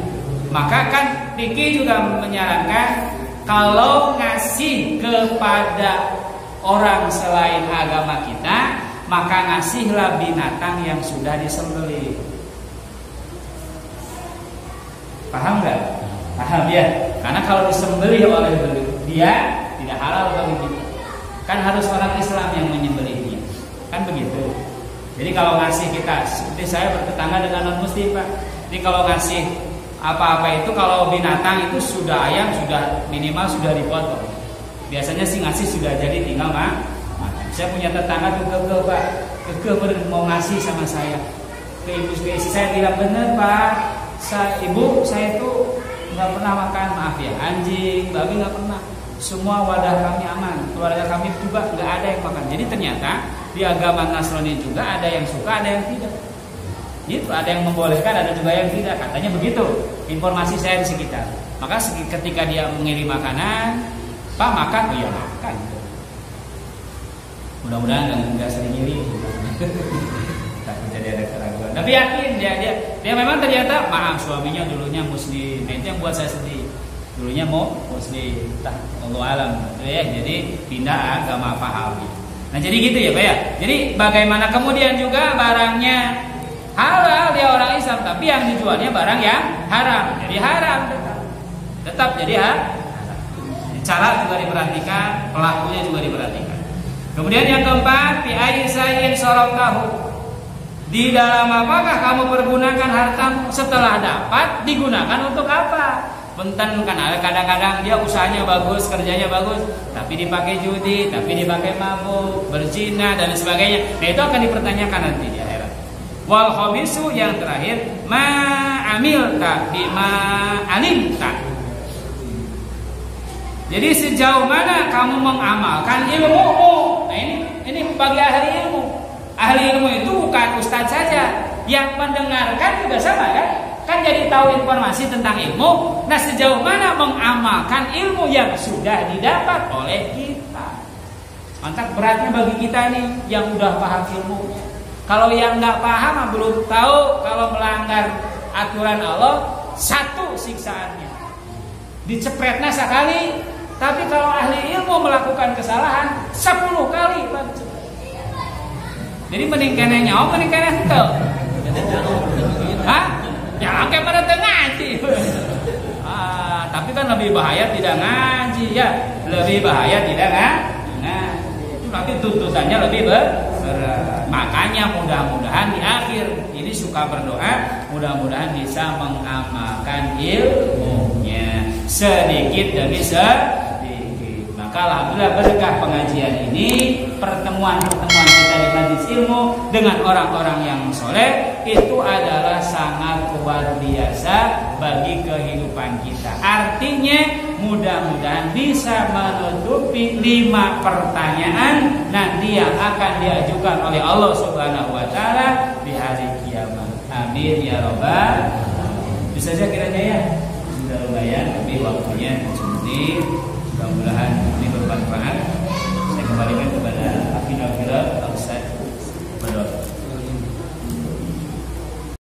Maka kan fikih juga menyarankan kalau ngasih kepada orang selain agama kita, maka ngasihlah binatang yang sudah disembelih. Paham nggak? Paham ya? Karena kalau disembelih oleh dia tidak halal bagi kita. Kan harus orang Islam yang menyembelihnya. Kan begitu. Jadi kalau ngasih kita, seperti saya bertetangga dengan non muslim Pak. Jadi kalau ngasih apa-apa itu, kalau binatang itu sudah ayam sudah minimal sudah dipotong. Biasanya sih ngasih sudah jadi tinggal makan. Saya punya tetangga tuh keke Pak, keke mau ngasih sama saya. Ke ibu saya bilang bener Pak, ibu saya tuh nggak pernah makan, maaf ya, anjing, babi nggak pernah. Semua wadah kami aman, keluarga kami juga nggak ada yang makan. Jadi ternyata di agama Nasrani juga ada yang suka, ada yang tidak. Itu ada yang membolehkan, ada juga yang tidak. Katanya begitu. Informasi saya di sekitar. Maka ketika dia mengirim makanan, Pak makan, oh iya makan. Mudah-mudahan nggak sering ngirim. Takut jadi ada keraguan. Tapi yakin dia memang ternyata maaf suaminya dulunya muslim. Nah, itu yang buat saya sedih. Dulunya mau muslim, Allah alam, ya. Jadi pindah agama paham. Nah jadi gitu ya Pak ya. Jadi bagaimana kemudian juga barangnya halal dia orang Islam, tapi yang dijualnya barang yang haram. Jadi haram tetap jadi haram. Cara juga diperhatikan, pelakunya juga diperhatikan. Kemudian yang keempat, fi ayyin soroftahu. Di dalam apakah kamu pergunakan hartamu setelah dapat, digunakan untuk apa? Benten kan kadang-kadang dia usahanya bagus, kerjanya bagus, tapi dipakai judi, tapi dipakai mabuk, berzina dan sebagainya. Nah itu akan dipertanyakan nanti di akhirat. Wal khabisu yang terakhir, ma amilta bima alimta. Jadi sejauh mana kamu mengamalkan ilmumu? Nah ini bagi ahli ilmu. Ahli ilmu itu bukan ustadz saja, yang mendengarkan juga sama kan jadi tahu informasi tentang ilmu. Nah sejauh mana mengamalkan ilmu yang sudah didapat oleh kita. Mantap beratnya bagi kita nih yang udah paham ilmu. Kalau yang nggak paham belum tahu, kalau melanggar aturan Allah satu siksaannya, dicepretnya sekali. Tapi kalau ahli ilmu melakukan kesalahan 10 kali baru cepret. Jadi mending kena nyawa, mending kena henteu. Hah? Jangan kayak pada ngaji. Tapi kan lebih bahaya tidak ngaji ya. Lebih bahaya tidak ngaji. Itu nanti tuntutannya lebih berat. Makanya mudah-mudahan di akhir ini suka berdoa, mudah-mudahan bisa mengamalkan ilmunya sedikit demi sedikit. Maka alhamdulillah berkah pengajian ini, pertemuan-pertemuan kita di majelis ilmu dengan orang-orang yang soleh itu adalah sangat luar biasa bagi kehidupan kita. Artinya mudah-mudahan bisa menutupi 5 pertanyaan nanti yang akan diajukan oleh Allah Subhanahu wa taala di hari kiamat. Amin ya rabbal alamin. Bisa saja kiranya ya. Sudah lumayan, tapi waktunya 7 menit. Mudah-mudahan ini bermanfaat.